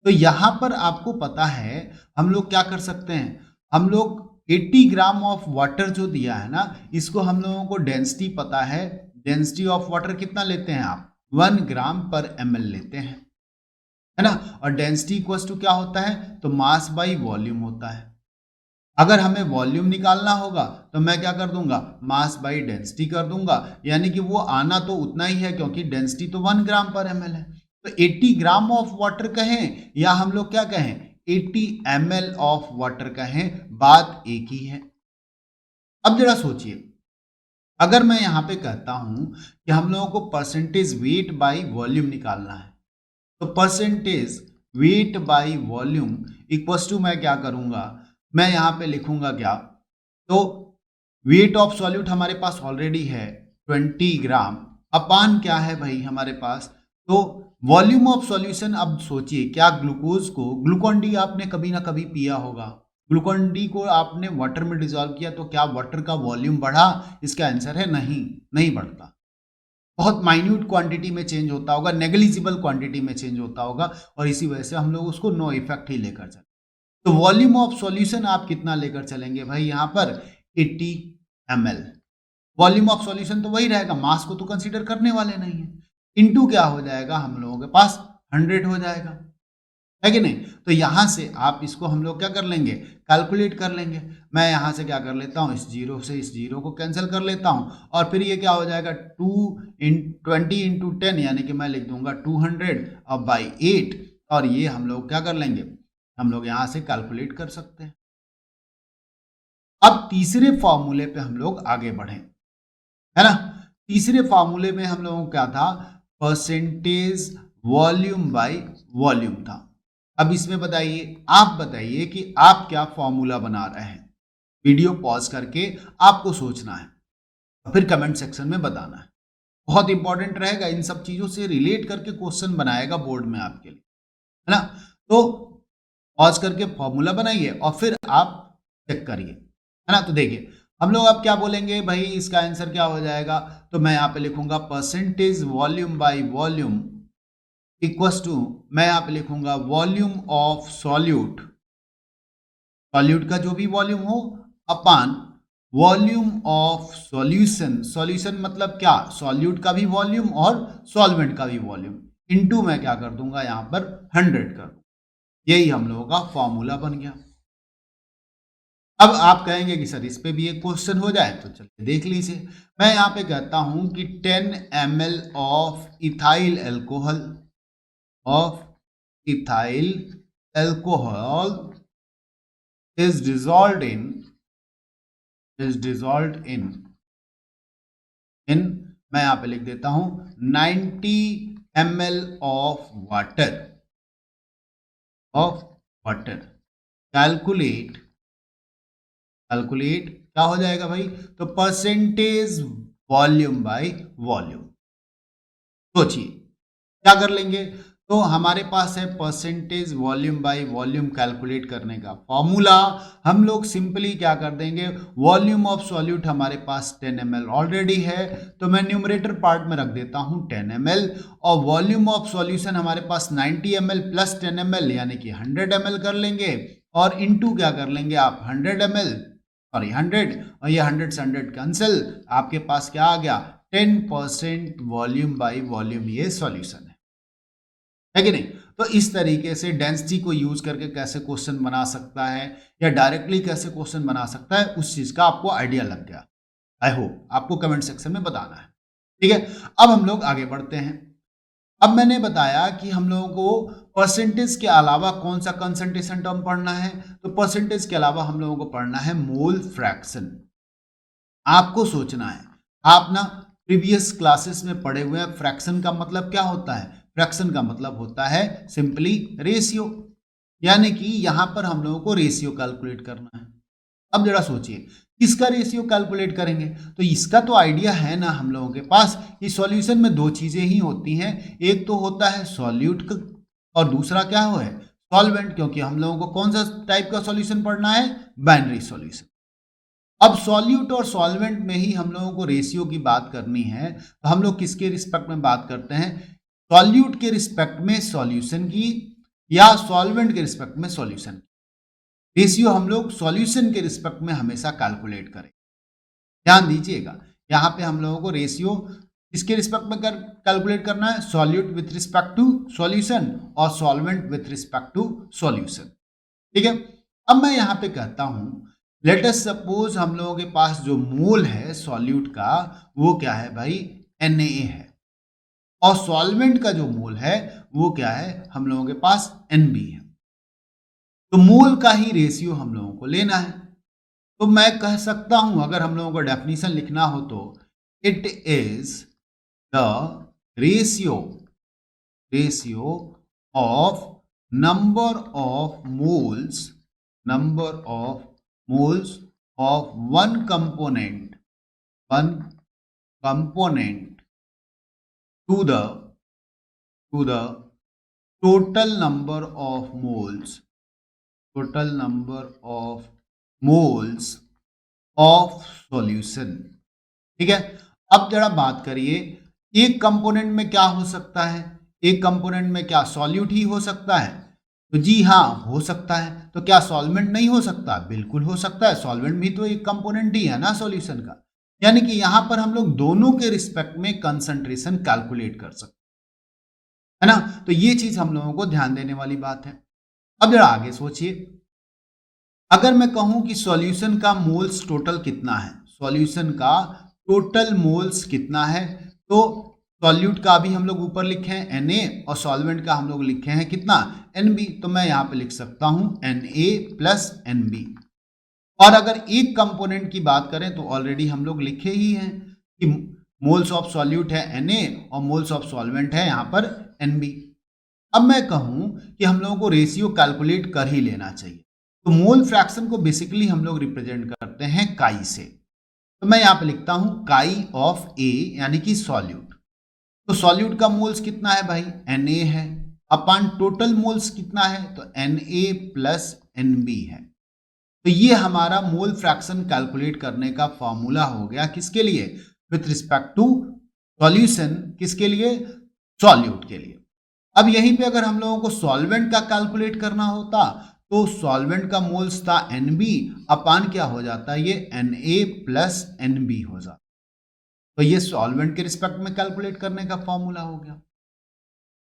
तो यहां पर आपको पता है हम लोग क्या कर सकते हैं, हम लोग 80 ग्राम ऑफ वाटर जो दिया है ना, इसको हम लोगों को डेंसिटी पता है, डेंसिटी ऑफ वाटर कितना लेते हैं आप, 1 ग्राम पर ml लेते हैं, है ना, और डेंसिटी इक्वल्स टू क्या होता है, तो मास बाई वॉल्यूम होता है। अगर हमें वॉल्यूम निकालना होगा तो मैं क्या कर दूंगा, मास बाई डेंसिटी कर दूंगा, यानी कि वो आना तो उतना ही है क्योंकि डेंसिटी तो 1 ग्राम पर ml है। तो 80 ग्राम ऑफ वाटर कहें या हम लोग क्या कहें 80 ml ऑफ वाटर कहें, बात एक ही है। अब जरा सोचिए, अगर मैं यहां पे कहता हूं कि हम लोगों को परसेंटेज वेट बाई वॉल्यूम निकालना है, तो percentage weight by volume equals to मैं क्या करूंगा, मैं यहां पे लिखूंगा क्या, तो वेट ऑफ सॉल्यूट हमारे पास ऑलरेडी है 20 ग्राम, अपान क्या है भाई हमारे पास, तो वॉल्यूम ऑफ सॉल्यूशन। अब सोचिए क्या ग्लूकोज को, ग्लूकॉन डी आपने कभी ना कभी पिया होगा, ग्लूकॉन डी को आपने वाटर में डिसॉल्व किया तो क्या वाटर का वॉल्यूम बढ़ा, इसका आंसर है नहीं, नहीं बढ़ता, बहुत माइन्यूट क्वांटिटी में चेंज होता होगा, नेग्लिजिबल क्वांटिटी में चेंज होता होगा, और इसी वजह से हम लोग उसको नो इफेक्ट ही लेकर चले। तो वॉल्यूम ऑफ सॉल्यूशन आप कितना लेकर चलेंगे भाई, यहां पर 80 ml, वॉल्यूम ऑफ सॉल्यूशन तो वही रहेगा, मास को तो कंसीडर करने वाले नहीं है, इनटू क्या हो जाएगा हम लोगों के पास 100 हो जाएगा। है कि नहीं। तो यहां से आप इसको हम लोग क्या कर लेंगे, कैलकुलेट कर लेंगे। मैं यहां से क्या कर लेता हूं, इस जीरो से इस जीरो को कैंसिल कर लेता हूं और फिर ये क्या हो जाएगा 20 इंटू 10 यानी कि मैं लिख दूंगा 200 और बाई 8 और ये हम लोग क्या कर लेंगे, हम लोग यहां से कैलकुलेट कर सकते हैं। अब तीसरे फॉर्मूले पे हम लोग आगे बढ़े, है ना। तीसरे फॉर्मूले में हम लोगों को क्या था, परसेंटेज वॉल्यूम बाय वॉल्यूम था। अब इसमें बताइए, आप बताइए कि आप क्या फॉर्मूला बना रहे हैं। वीडियो पॉज करके आपको सोचना है और फिर कमेंट सेक्शन में बताना है। बहुत इंपॉर्टेंट रहेगा, इन सब चीजों से रिलेट करके क्वेश्चन बनाएगा बोर्ड में आपके लिए, है ना। तो पॉज करके फॉर्मूला बनाइए और फिर आप चेक करिए, है ना। तो देखिए हम लोग अब क्या बोलेंगे भाई, इसका आंसर क्या हो जाएगा। तो मैं यहाँ पे लिखूंगा percentage volume by volume equals to, मैं यहाँ पे लिखूंगा वॉल्यूम ऑफ सॉल्यूट, सॉल्यूट का जो भी वॉल्यूम हो अपान वॉल्यूम ऑफ सॉल्यूशन। सॉल्यूशन मतलब क्या, सॉल्यूट का भी वॉल्यूम और सॉल्वेंट का भी वॉल्यूम, इनटू मैं क्या कर दूंगा यहाँ पर 100 कर दूंगा। यही हम लोगों का फॉर्मूला बन गया। अब आप कहेंगे कि सर इस पे भी एक क्वेश्चन हो जाए, तो चलिए देख लीजिए। मैं यहाँ पे कहता हूं कि 10 ml of ethyl alcohol, of ethyl alcohol is dissolved in, in मैं यहां पे लिख देता हूं 90 ml ऑफ वाटर, कैलकुलेट क्या हो जाएगा भाई, तो परसेंटेज वॉल्यूम बाय वॉल्यूम। सोचिए क्या कर लेंगे, तो हमारे पास है percentage volume by volume calculate करने का फॉर्मूला। हम लोग सिंपली क्या कर देंगे, वॉल्यूम ऑफ सॉल्यूट हमारे पास 10 ml ऑलरेडी है, तो मैं न्यूमरेटर पार्ट में रख देता हूं 10 ml और वॉल्यूम ऑफ सॉल्यूशन हमारे पास 90 ml प्लस 10 ml यानी कि 100 ml कर लेंगे और इनटू क्या कर लेंगे आप 100 ml, सॉरी 100, और ये 100 से 100 कैंसिल, आपके पास क्या आ गया 10% वॉल्यूम बाय वॉल्यूम, ये सॉल्यूशन है कि नहीं। तो इस तरीके से डेंसिटी को यूज करके कैसे क्वेश्चन बना सकता है या डायरेक्टली कैसे क्वेश्चन बना सकता है, उस चीज का आपको आइडिया लग गया। आई होप आपको कमेंट सेक्शन में बताना है, ठीक है। अब हम लोग आगे बढ़ते हैं। अब मैंने बताया कि हम लोगों को परसेंटेज के अलावा कौन सा कंसंट्रेशन टर्म पढ़ना है, तो परसेंटेज के अलावा हम लोगों को पढ़ना है मोल फ्रैक्शन। आपको सोचना है, आप ना प्रीवियस क्लासेस में पढ़े हुए हैं फ्रैक्शन का मतलब क्या होता है। फ्रैक्शन का मतलब होता है सिंपली रेशियो, यानी कि यहां पर हम लोगों को रेशियो कैलकुलेट करना है। अब जरा सोचिए किसका रेशियो कैलकुलेट करेंगे, तो इसका तो आइडिया है ना हम लोगों के पास। इस सॉल्यूशन में दो चीजें ही होती हैं, एक तो होता है सॉल्यूट और दूसरा क्या हो है सॉल्वेंट, क्योंकि हम लोगों को कौन सा टाइप का सॉल्यूशन पढ़ना है, बाइनरी सॉल्यूशन। अब सॉल्यूट और सॉल्वेंट में ही हम लोगों को रेशियो की बात करनी है, तो हम लोग किसके रिस्पेक्ट में बात करते हैं, सॉल्यूट के रिस्पेक्ट में सॉल्यूशन की या सॉल्वेंट के रिस्पेक्ट में सॉल्यूशन की। रेशियो हम लोग सॉल्यूशन के रिस्पेक्ट में हमेशा कैलकुलेट करें। ध्यान दीजिएगा, यहाँ पे हम लोगों को रेशियो किसके रिस्पेक्ट में कैलकुलेट करना है, solute with respect to solution और solvent with respect to solution, ठीक है। अब मैं यहाँ पे कहता हूं लेट अस सपोज हम लोगों के पास जो मोल है सॉल्यूट का वो क्या है भाई Na है, और सॉल्वेंट का जो मोल है वो क्या है हम लोगों के पास Nb है। तो मोल का ही रेशियो हम लोगों को लेना है। तो मैं कह सकता हूं अगर हम लोगों को डेफिनेशन लिखना हो तो it is the ratio of number of moles of one component to the total number of moles of solution, ठीक है। अब जरा बात करिए एक कंपोनेंट में क्या हो सकता है, एक कंपोनेंट में क्या सॉल्यूट ही हो सकता है, तो जी हाँ हो सकता है। तो क्या सॉल्वेंट नहीं हो सकता, बिल्कुल हो सकता है, सॉल्वेंट भी तो एक कंपोनेंट ही है ना सॉल्यूशन का। यानी कि यहां पर हम लोग दोनों के रिस्पेक्ट में कंसंट्रेशन कैलकुलेट कर सकते हैं, है ना। तो ये चीज हम लोगों को ध्यान देने वाली बात है। अब जरा आगे सोचिए, अगर मैं कहूं कि सॉल्यूशन का मोल्स टोटल कितना है, सॉल्यूशन का टोटल मोल्स कितना है, तो सॉल्यूट का अभी हम लोग ऊपर लिखे हैं Na और सॉल्वेंट का हम लोग लिखे हैं कितना Nb, तो मैं यहां पे लिख सकता हूं Na प्लस Nb। और अगर एक कंपोनेंट की बात करें तो ऑलरेडी हम लोग लिखे ही हैं कि मोल्स ऑफ सॉल्यूट है Na और मोल्स ऑफ सॉल्वेंट है यहां पर Nb। अब मैं कहूं कि हम लोगों को रेशियो कैलकुलेट कर ही लेना चाहिए, तो मोल फ्रैक्शन को बेसिकली हम लोग रिप्रेजेंट करते हैं काई से। तो मैं यहां पे लिखता हूं काई ऑफ ए यानी कि सॉल्यूट। तो सॉल्यूट का मोल्स कितना है भाई Na है, अपन टोटल मोल्स कितना है तो Na प्लस Nb है। तो ये हमारा मोल फ्रैक्शन कैलकुलेट करने का फॉर्मूला हो गया किसके लिए, विथ रिस्पेक्ट टू सॉल्यूशन, किसके लिए, सॉल्यूट के लिए। अब यहीं पे अगर हम लोगों को सॉल्वेंट का कैलकुलेट करना होता तो सॉल्वेंट का मोल्स था Nb, अपान क्या हो जाता है ये Na प्लस Nb हो जाता। तो ये सॉल्वेंट के रिस्पेक्ट में कैलकुलेट करने का फॉर्मूला हो गया।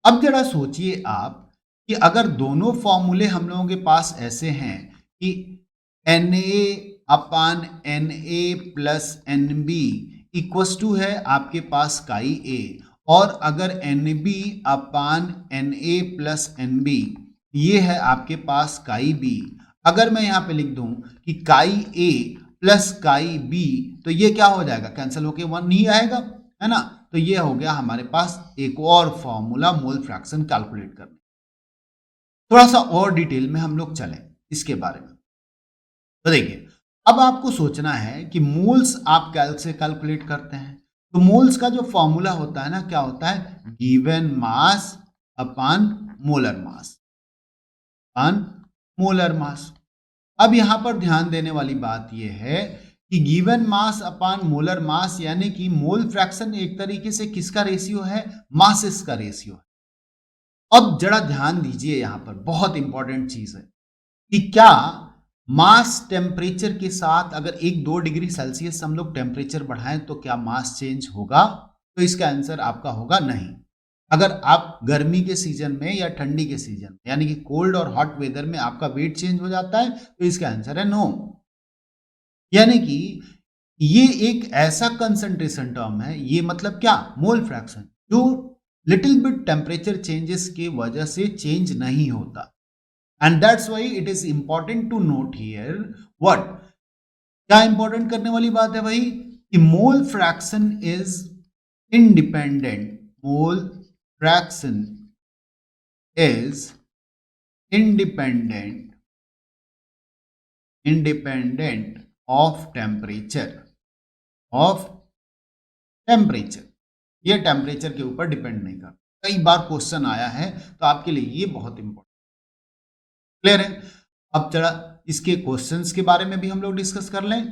अब जरा सोचिए आप कि अगर दोनों फॉर्मूले हम लोगों के पास ऐसे हैं कि Na upon Na plus Nb equals to है आपके पास काई ए, और अगर Nb upon Na plus Nb ये है आपके पास काई बी। अगर मैं यहां पे लिख दूं कि काई ए प्लस काई बी तो ये क्या हो जाएगा, कैंसिल होके 1 ही आएगा, है ना। तो ये हो गया हमारे पास एक और फॉर्मूला मोल फ्रैक्शन कैलकुलेट करने। थोड़ा सा और डिटेल में हम लोग चलें इसके बारे में। तो देखिए, अब आपको सोचना है कि मोल्स आप कैल्क से कैलकुलेट करते हैं, तो मोल्स का जो फॉर्मूला होता है ना, क्या होता है, given mass upon molar mass, upon molar mass. अब यहां पर ध्यान देने वाली बात यह है कि given mass upon molar mass यानी कि मोल फ्रैक्शन एक तरीके से किसका रेशियो है, मासेस का रेशियो है। अब जरा ध्यान दीजिए, यहां पर बहुत इंपॉर्टेंट चीज है कि क्या मास टेम्परेचर के साथ अगर 1-2 डिग्री सेल्सियस हम लोग टेम्परेचर बढ़ाएं तो क्या मास चेंज होगा, तो इसका आंसर आपका होगा नहीं। अगर आप गर्मी के सीजन में या ठंडी के सीजन में यानी कि कोल्ड और हॉट वेदर में आपका वेट चेंज हो जाता है तो इसका आंसर है नो। यानी कि ये एक ऐसा कंसंट्रेशन टर्म है, ये मतलब क्या, मोल फ्रैक्शन, जो लिटिल बिट टेम्परेचर चेंजेस के वजह से चेंज नहीं होता। And that's why it is important to note here what, क्या इंपॉर्टेंट करने वाली बात है भाई, कि mole fraction is independent, mole fraction is independent of temperature, ये टेम्परेचर के ऊपर डिपेंड नहीं करता। कई बार क्वेश्चन आया है तो आपके लिए ये बहुत इंपॉर्टेंट, क्लियर है। अब जरा इसके क्वेश्चंस के बारे में भी हम लोग डिस्कस कर लें।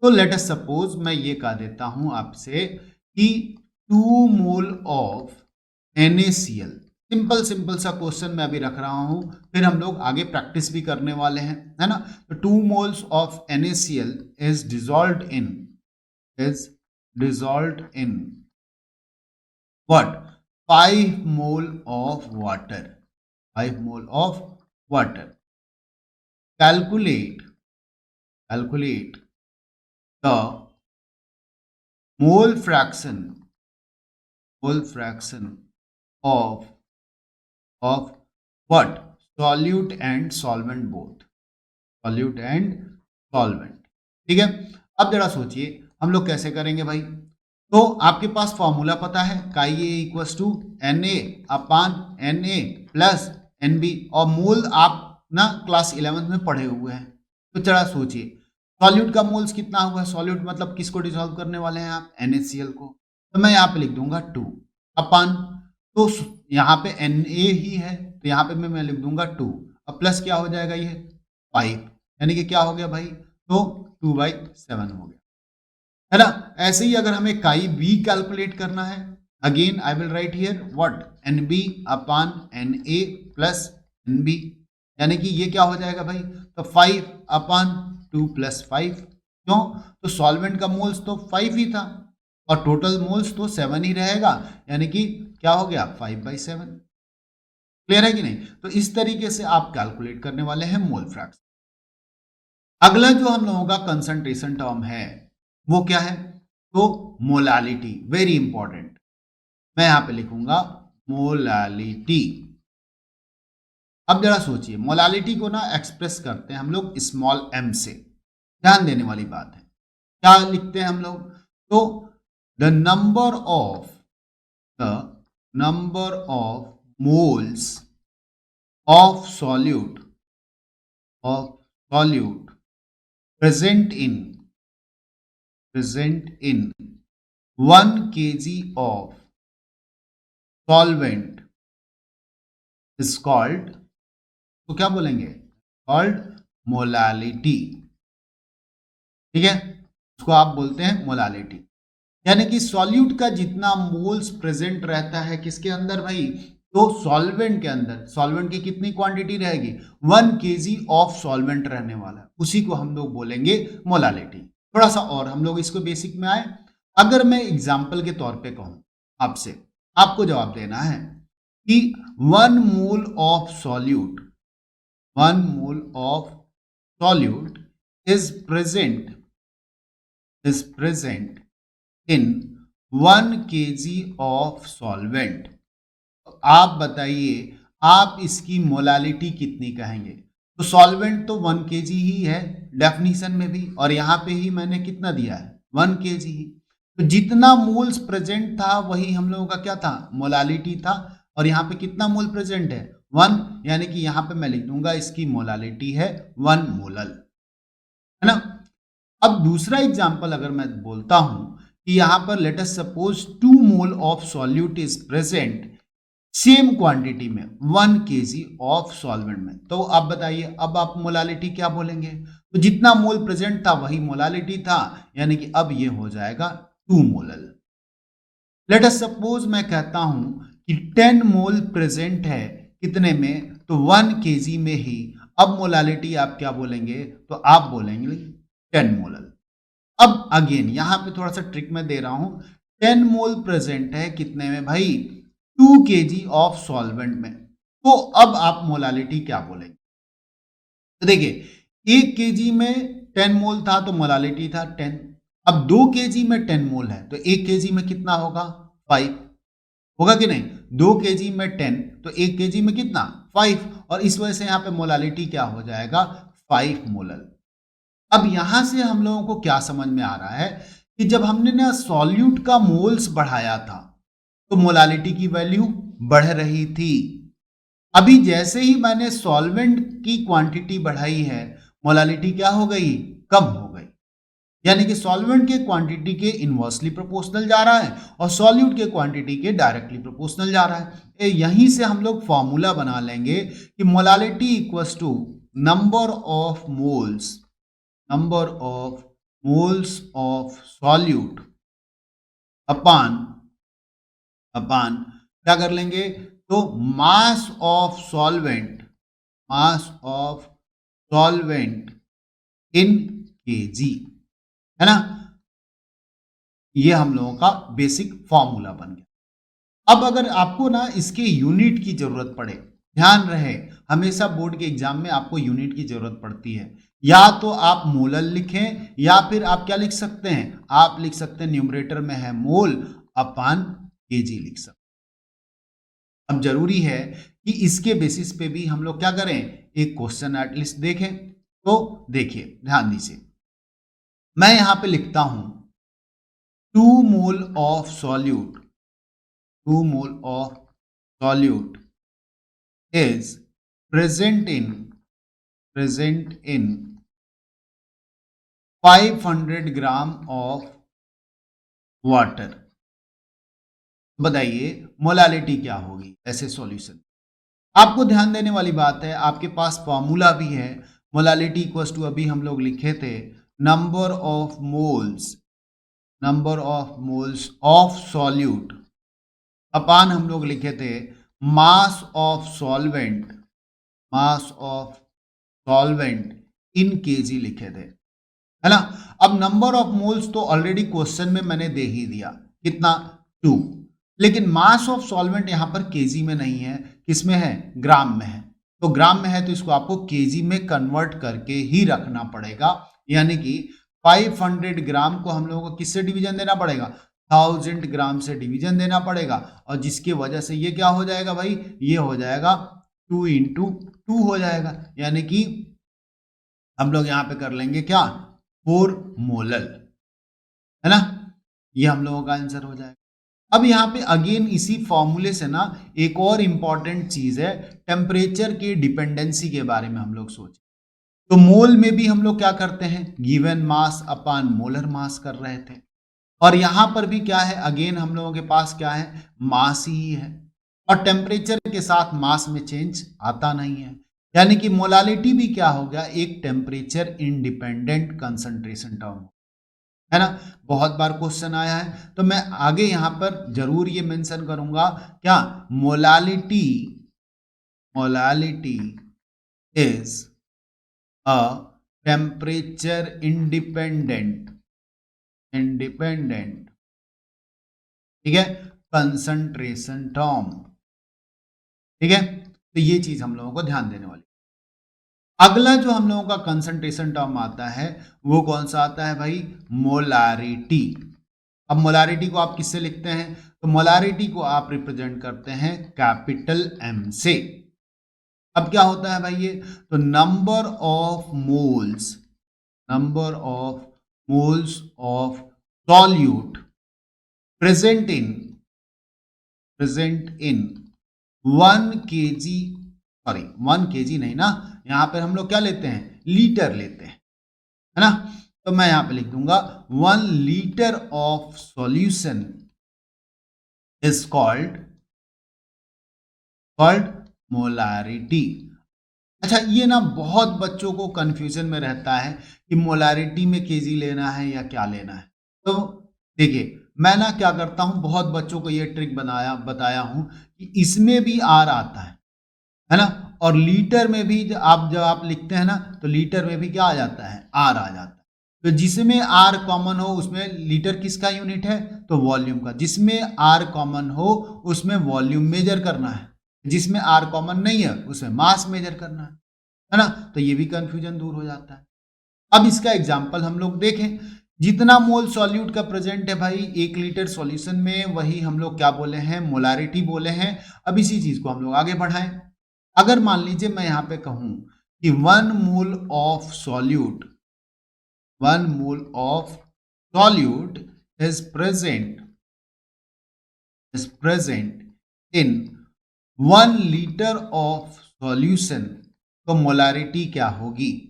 तो लेट अस सपोज मैं ये कह देता हूं आपसे कि 2 मोल ऑफ NaCl, सिंपल सा क्वेश्चन मैं अभी रख रहा हूं, फिर हम लोग आगे प्रैक्टिस भी करने वाले हैं, है ना। तो 2 moles of NaCl is dissolved in what, 5 mole of water, 5 mole of water. Calculate the mole fraction of what, solute and solvent both, solute and solvent। ठीक है। अब जरा सोचिए हम लोग कैसे करेंगे भाई। तो आपके पास फॉर्मूला पता है, chi A equals to Na upon Na plus Nb, और मोल आप ना क्लास 11th में पढ़े हुए हैं। तो जरा सोचिए सॉल्यूट का मोल्स कितना हुआ, सॉल्यूट मतलब किसको डिसॉल्व करने वाले हैं आप, NaCl को। तो मैं यहाँ पे लिख दूंगा 2 अपान, तो यहाँ पे Na ही है तो यहाँ पे मैं लिख दूंगा 2, अब प्लस क्या हो जाएगा ये 5, यानी कि क्या हो गया भाई, तो 2/7 हो गया, है ना। ऐसे ही अगर हमें काई बी कैलकुलेट करना है, again I will write here what, Nb upon Na plus Nb, यानी कि ये क्या हो जाएगा भाई, तो 5 अपान 2 प्लस 5, क्यों, तो सॉल्वेंट का मोल्स तो 5 ही था और टोटल मोल्स तो 7 ही रहेगा, यानी कि क्या हो गया 5/7, क्लियर है कि नहीं? तो इस तरीके से आप कैलकुलेट करने वाले हैं मोल फ्रैक्शन। अगला जो हम लोगों का कंसंट्रेशन टर्म है वो क्या है? तो मोलालिटी, वेरी इंपॉर्टेंट। मैं यहां पे लिखूंगा मोलालिटी। अब जरा सोचिए, मोलालिटी को ना एक्सप्रेस करते हैं हम लोग स्मॉल m से। ध्यान देने वाली बात है, क्या लिखते हैं हम लोग? तो the number of moles of solute present in 1 kg of solvent is called, तो क्या बोलेंगे? Called molality. ठीक है, उसको आप बोलते हैं मोलालिटी। यानी कि सॉल्यूट का जितना मोल्स प्रेजेंट रहता है किसके अंदर भाई? तो सॉल्वेंट के अंदर। सॉल्वेंट की कितनी क्वांटिटी रहेगी? 1 केजी ऑफ सॉल्वेंट रहने वाला, उसी को हम लोग बोलेंगे मोलालिटी। थोड़ा सा और हम लोग इसको बेसिक में आए। अगर मैं एग्जाम्पल के तौर पे कहूं आपसे, आपको जवाब देना है कि 1 mole of solute is present in 1 kg of solvent। आप बताइए, आप इसकी मोलालिटी कितनी कहेंगे? तो सॉल्वेंट तो 1 kg ही है डेफिनेशन में भी, और यहां पे ही मैंने कितना दिया है? 1 kg ही। तो जितना मोल्स प्रेजेंट था वही हम लोगों का क्या था? मोलालिटी था। और यहाँ पे कितना मोल प्रेजेंट है? 1, यानी कि यहाँ पे मैं लिख दूंगा इसकी मोलालिटी है 1 मोलल, है ना। अब दूसरा एग्जांपल अगर मैं बोलता हूं कि यहां पर late us suppose 2 mole of solute is present same quantity में 1 केजी ऑफ सॉल्वेंट में, तो आप बताइए अब आप मोलालिटी क्या बोलेंगे? तो जितना मोल प्रेजेंट था वही मोलालिटी था, यानी कि अब ये हो जाएगा 2 मोलल। लेट अस सपोज मैं कहता हूं कि 10 मोल प्रेजेंट है कितने में? तो 1 केजी में ही। अब मोलालिटी आप क्या बोलेंगे? तो आप बोलेंगे 10 मोलल। अब अगेन यहां पे थोड़ा सा ट्रिक मैं दे रहा हूं। 10 मोल प्रेजेंट है कितने में भाई? 2 केजी ऑफ सॉल्वेंट में। तो अब आप मोलालिटी क्या बोलेंगे? तो देखिए 1 केजी में 10 मोल था तो मोलालिटी था 10। अब 2 केजी में 10 मोल है तो 1 केजी में कितना होगा? 5 होगा कि नहीं? 2 केजी में 10 तो 1 केजी में कितना? 5। और इस वजह से यहां पे मोलालिटी क्या हो जाएगा? 5 मोलल। अब यहां से हम लोगों को क्या समझ में आ रहा है कि जब हमने ना सॉल्यूट का मोल्स बढ़ाया था तो मोलालिटी की वैल्यू बढ़ रही थी। अभी जैसे ही मैंने सॉल्वेंट की क्वांटिटी बढ़ाई है, मोलालिटी क्या हो गई? कम हो गई। यानी कि सॉल्वेंट के क्वांटिटी के इनवर्सली प्रोपोर्शनल जा रहा है और सॉल्यूट के क्वांटिटी के डायरेक्टली प्रोपोर्शनल जा रहा है। यहीं से हम लोग फॉर्मूला बना लेंगे कि molality equals to number of moles of solute upon क्या कर लेंगे? तो mass of solvent in KG, है ना। ये हम लोगों का बेसिक फॉर्मूला बन गया। अब अगर आपको ना इसके यूनिट की जरूरत पड़े, ध्यान रहे हमेशा बोर्ड के एग्जाम में आपको यूनिट की जरूरत पड़ती है। या तो आप मोलल लिखें या फिर आप क्या लिख सकते हैं? आप लिख सकते हैं न्यूमरेटर में है मोल अपान केजी लिख सकते। अब जरूरी है कि इसके बेसिस पे भी हम लोग क्या करें? एक क्वेश्चन एटलीस्ट देखें। तो देखिए ध्यान दीजिए, मैं यहां पे लिखता हूं 2 mole of solute is present in 500 gram of water. बताइए मोलालिटी क्या होगी ऐसे सॉल्यूशन? आपको ध्यान देने वाली बात है, आपके पास फॉर्मूला भी है। मोलालिटी इक्वल्स टू अभी हम लोग लिखे थे number of moles of solute upon हम लोग लिखे थे mass of solvent in KG लिखे थे, है ना। अब नंबर ऑफ मोल्स तो ऑलरेडी क्वेश्चन में मैंने दे ही दिया, कितना? 2। लेकिन मास ऑफ सॉल्वेंट यहाँ पर केजी में नहीं है, किसमें है, ग्राम में है। तो ग्राम में है तो इसको आपको केजी में कन्वर्ट करके ही रखना पड़ेगा, यानी कि 500 ग्राम को हम लोगों को किससे डिवीजन देना पड़ेगा, 1000 ग्राम से डिवीजन देना पड़ेगा, और जिसकी वजह से ये क्या हो जाएगा भाई, ये हो जाएगा 2 इंटू 2 हो जाएगा, यानी कि हम लोग यहाँ पे कर लेंगे क्या, 4 मोलर, है ना, ये हम लोगों का आंसर हो जाएगा। अब यहाँ पे अगेन इसी फॉर्मूले से ना एक और इंपॉर्टेंट चीज है, टेम्परेचर की डिपेंडेंसी के बारे में हम लोग सोचें। तो मोल में भी हम लोग क्या करते हैं, गिवन मास अपान मोलर मास कर रहे थे, और यहां पर भी क्या है, अगेन हम लोगों के पास क्या है, मास ही है, और टेम्परेचर के साथ मास में चेंज आता नहीं है, यानी कि मोलालिटी भी क्या हो गया, एक टेम्परेचर इंडिपेंडेंट कंसंट्रेशन टर्म, है ना। बहुत बार क्वेश्चन आया है, तो मैं आगे यहां पर जरूर ये मेंशन करूंगा, क्या, molality molality is a temperature independent, ठीक है, कंसंट्रेशन टर्म, ठीक है। तो ये चीज हम लोगों को ध्यान देने वाली। अगला जो हम लोगों का कंसंट्रेशन टर्म आता है वो कौन सा आता है भाई, मोलारिटी। अब मोलारिटी को आप किससे लिखते हैं, तो मोलारिटी को आप रिप्रेजेंट करते हैं कैपिटल एम से। अब क्या होता है भाई ये, तो number of moles of solute present in 1 kg नहीं ना, यहां पर हम लोग क्या लेते हैं, लीटर लेते हैं, है ना। तो मैं यहां पे लिख दूंगा 1 litre of solution is called molarity. अच्छा, ये ना बहुत बच्चों को कंफ्यूजन में रहता है कि मोलारिटी में केजी लेना है या क्या लेना है। तो देखिए, मैं ना क्या करता हूं, बहुत बच्चों को ये ट्रिक बताया हूं कि इसमें भी आर आता है ना, और लीटर में भी जब आप लिखते हैं ना, तो लीटर में भी क्या आ जाता है, आर आ जाता है। तो जिसमें आर कॉमन हो उसमें लीटर किसका यूनिट है, तो वॉल्यूम का, जिसमें आर कॉमन हो उसमें वॉल्यूम मेजर करना है, जिसमें आर कॉमन नहीं है उसमें मास मेजर करना है ना। तो ये भी कंफ्यूजन दूर हो जाता है। अब इसका एग्जांपल हम लोग देखें, जितना मोल सॉल्यूट का प्रेजेंट है भाई 1 लीटर सॉल्यूशन में, वही हम लोग क्या बोले हैं, मोलारिटी बोले हैं। अब इसी चीज को हम लोग आगे बढ़ाएं। अगर मान लीजिए मैं यहां पे कहूं कि 1 mole of solute is present in 1 litre of solution, तो मोलारिटी क्या होगी,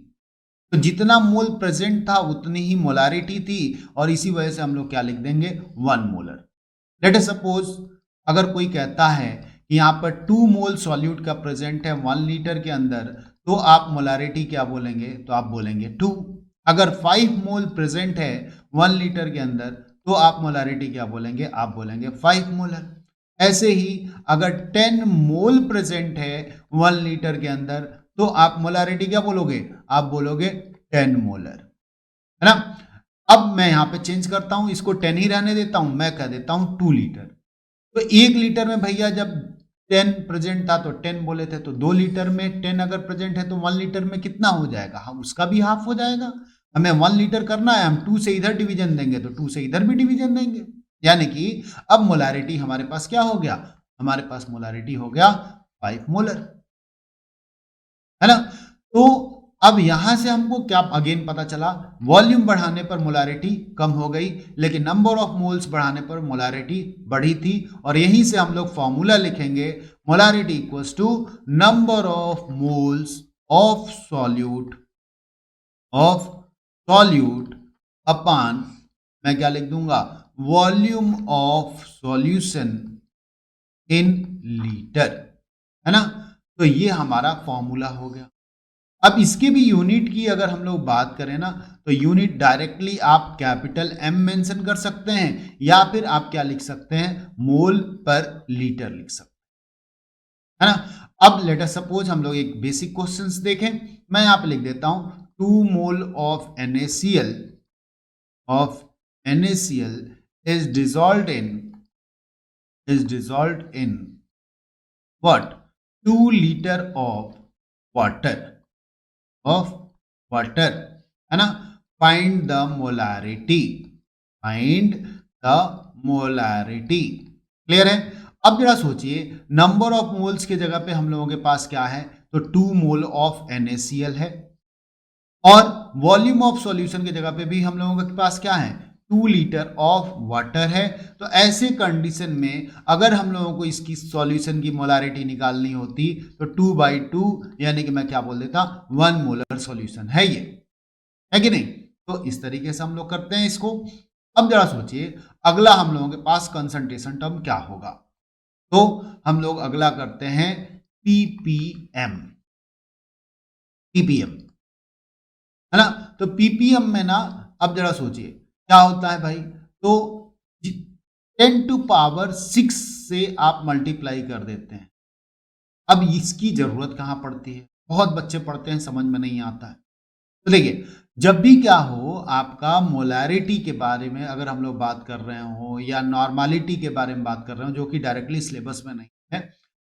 तो जितना मोल प्रेजेंट था उतनी ही मोलारिटी थी, और इसी वजह से हम लोग क्या लिख देंगे, 1 मोलर। लेट अस सपोज अगर कोई कहता है कि यहाँ पर 2 मोल सॉल्यूट का प्रेजेंट है 1 लीटर के अंदर, तो आप मोलारिटी क्या बोलेंगे, तो आप बोलेंगे 2। अगर 5 मोल प्रेजेंट है 1 लीटर के अंदर, तो आप मोलारिटी क्या बोलेंगे, आप बोलेंगे 5 मोलर। ऐसे ही अगर 10 मोल प्रेजेंट है 1 लीटर के अंदर, तो आप मोलारिटी क्या बोलोगे, आप बोलोगे 10 मोलर, है ना। अब मैं यहां पे चेंज करता हूं, इसको 10 ही रहने देता हूं, मैं कह देता हूं 2 लीटर। तो 1 लीटर में भैया जब 10 प्रेजेंट था तो 10 बोले थे, तो 2 लीटर में 10 अगर प्रेजेंट है तो 1 लीटर में कितना हो जाएगा, हम उसका भी हाफ हो जाएगा। हमें 1 लीटर करना है, हम 2 से इधर डिवीजन देंगे तो 2 से इधर भी डिवीजन देंगे, यानी कि अब मोलारिटी हमारे पास क्या हो गया, हमारे पास मोलारिटी हो गया 5 मोलर, है ना। तो अब यहां से हमको क्या अगेन पता चला, वॉल्यूम बढ़ाने पर मोलारिटी कम हो गई, लेकिन नंबर ऑफ मोल्स बढ़ाने पर मोलारिटी बढ़ी थी, और यहीं से हम लोग फॉर्मूला लिखेंगे, molarity equals to number of moles of solute upon, मैं क्या लिख दूंगा, volume of solution in litre, है ना। तो ये हमारा फॉर्मूला हो गया। अब इसके भी यूनिट की अगर हम लोग बात करें ना, तो यूनिट डायरेक्टली आप कैपिटल एम मेंशन कर सकते हैं, या फिर आप क्या लिख सकते हैं, मोल पर लीटर लिख सकते हैं, है ना। अब लेट अस सपोज हम लोग एक बेसिक क्वेश्चंस देखें, मैं यहां पे लिख देता हूं 2 mole of NaCl is dissolved in is dissolved in what 2 litre of water है ना। Find the molarity, find the molarity. Clear है। अब जरा सोचिए, नंबर ऑफ मोल्स की जगह पे हम लोगों के पास क्या है, तो 2 मोल ऑफ NaCl है, और वॉल्यूम ऑफ सॉल्यूशन की जगह पे भी हम लोगों के पास क्या है, 2 लीटर ऑफ वाटर है। तो ऐसे कंडीशन में अगर हम लोगों को इसकी सॉल्यूशन की मोलारिटी निकालनी होती तो 2/2 यानी कि मैं क्या बोल देता, 1 मोलर सॉल्यूशन है ये, है कि नहीं। तो इस तरीके से हम लोग करते हैं इसको। अब जरा सोचिए, अगला हम लोगों के पास कंसंट्रेशन टर्म क्या होगा, तो हम लोग अगला करते हैं ppm, है ना। तो ppm में ना, अब जरा सोचिए क्या होता है भाई, तो 10⁶ से आप मल्टीप्लाई कर देते हैं। अब इसकी जरूरत कहां पड़ती है, बहुत बच्चे पढ़ते हैं समझ में नहीं आता है। तो देखिए, जब भी क्या हो, आपका मोलारिटी के बारे में अगर हम लोग बात कर रहे हो या नॉर्मालिटी के बारे में बात कर रहे हो जो कि डायरेक्टली सिलेबस में नहीं है,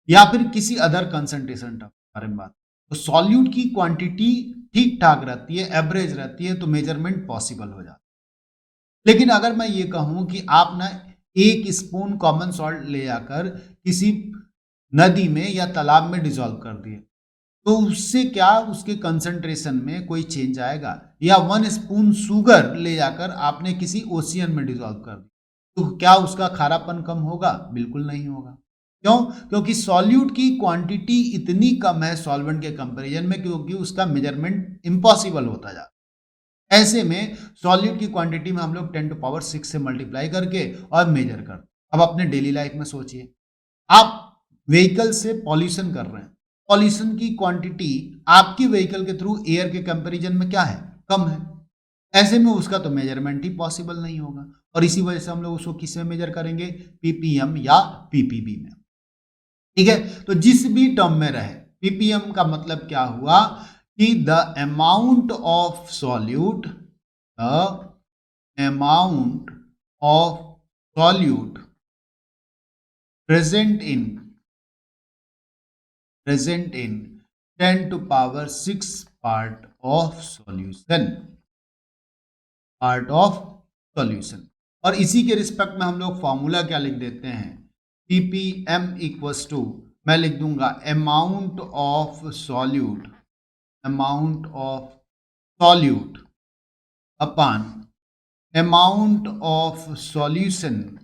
या फिर किसी अदर कंसंट्रेशन टर्म के बारे में बात, तो सॉल्यूट की क्वांटिटी ठीक ठाक रहती है, एवरेज रहती है, तो मेजरमेंट पॉसिबल हो जाता है। लेकिन अगर मैं ये कहूं कि आप ना 1 स्पून कॉमन सॉल्ट ले जाकर किसी नदी में या तालाब में डिजोल्व कर दिए, तो उससे क्या उसके कंसंट्रेशन में कोई चेंज आएगा, या 1 स्पून शुगर ले जाकर आपने किसी ओशियन में डिजोल्व कर दिया, तो क्या उसका खारापन कम होगा, बिल्कुल नहीं होगा। क्यों, क्योंकि सॉल्यूट की क्वांटिटी इतनी कम है सॉल्वेंट के कंपैरिजन में, क्योंकि उसका मेजरमेंट इम्पॉसिबल होता जाता है। ऐसे में सॉल्यूट की क्वांटिटी में हम लोग 10⁶ से मल्टीप्लाई करके और मेजर कर। अब अपने डेली लाइफ में सोचिए, आप व्हीकल से पॉल्यूशन कर रहे हैं, पॉल्यूशन की क्वांटिटी आपकी व्हीकल के थ्रू एयर के कंपैरिजन में क्या है, कम है। ऐसे में उसका तो मेजरमेंट ही पॉसिबल नहीं होगा, और इसी वजह से हम लोग उसको किस में मेजर करेंगे, ppm या ppb में। ठीक है, तो जिस भी टर्म में रहे, ppm का मतलब क्या हुआ कि the amount of solute, the amount of solute present in 10⁶ part of solution। और इसी के रिस्पेक्ट में हम लोग फॉर्मूला क्या लिख देते हैं, ppm इक्वल्स टू, मैं लिख दूंगा amount of solute upon amount of solution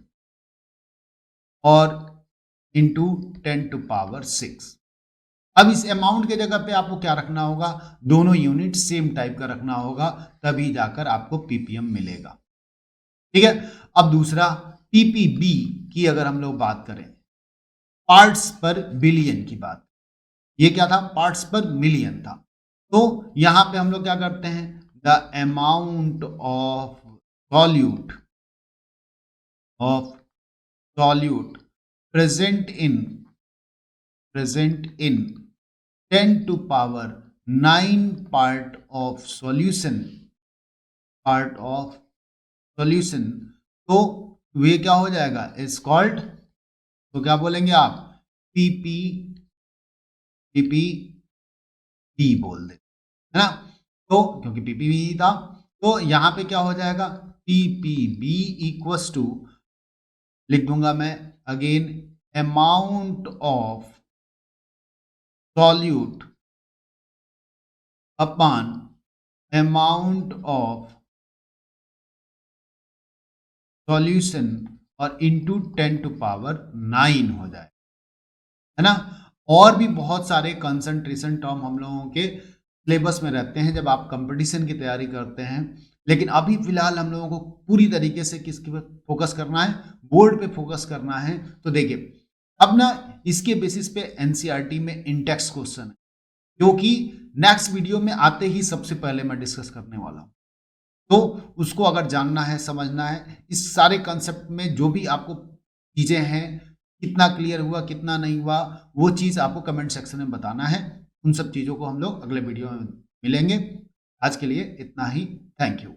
और इंटू 10⁶। अब इस अमाउंट के जगह पे आपको क्या रखना होगा, दोनों यूनिट सेम टाइप का रखना होगा, तभी जाकर आपको ppm मिलेगा। ठीक है। अब दूसरा ppb की अगर हम लोग बात करें, पार्ट्स पर बिलियन की बात, ये क्या था, पार्ट्स पर मिलियन था। तो यहां पे हम लोग क्या करते हैं, the amount of solute present in 10⁹ part of solution, तो वे क्या हो जाएगा, इज कॉल्ड, तो क्या बोलेंगे आप, ppb बोल दे, है ना। तो क्योंकि ppb था, तो यहां पे क्या हो जाएगा, ppb इक्वल्स टू, लिख दूंगा मैं again, amount of solute upon amount of solution और इंटू 10⁹ हो जाए, है ना। और भी बहुत सारे कंसंट्रेशन टर्म हम लोगों के सिलेबस में रहते हैं जब आप कंपटीशन की तैयारी करते हैं, लेकिन अभी फिलहाल हम लोगों को पूरी तरीके से किसके पे फोकस करना है, बोर्ड पे फोकस करना है। तो देखिए, अब ना इसके बेसिस पे एनसीईआरटी में इंडेक्स क्वेश्चन है, क्योंकि नेक्स्ट वीडियो में आते ही सबसे पहले मैं डिस्कस करने वाला हूं, तो उसको अगर जानना है, समझना है, इस सारे कंसेप्ट में जो भी आपको चीजें हैं, कितना क्लियर हुआ कितना नहीं हुआ, वो चीज आपको कमेंट सेक्शन में बताना है। उन सब चीजों को हम लोग अगले वीडियो में मिलेंगे। आज के लिए इतना ही, थैंक यू।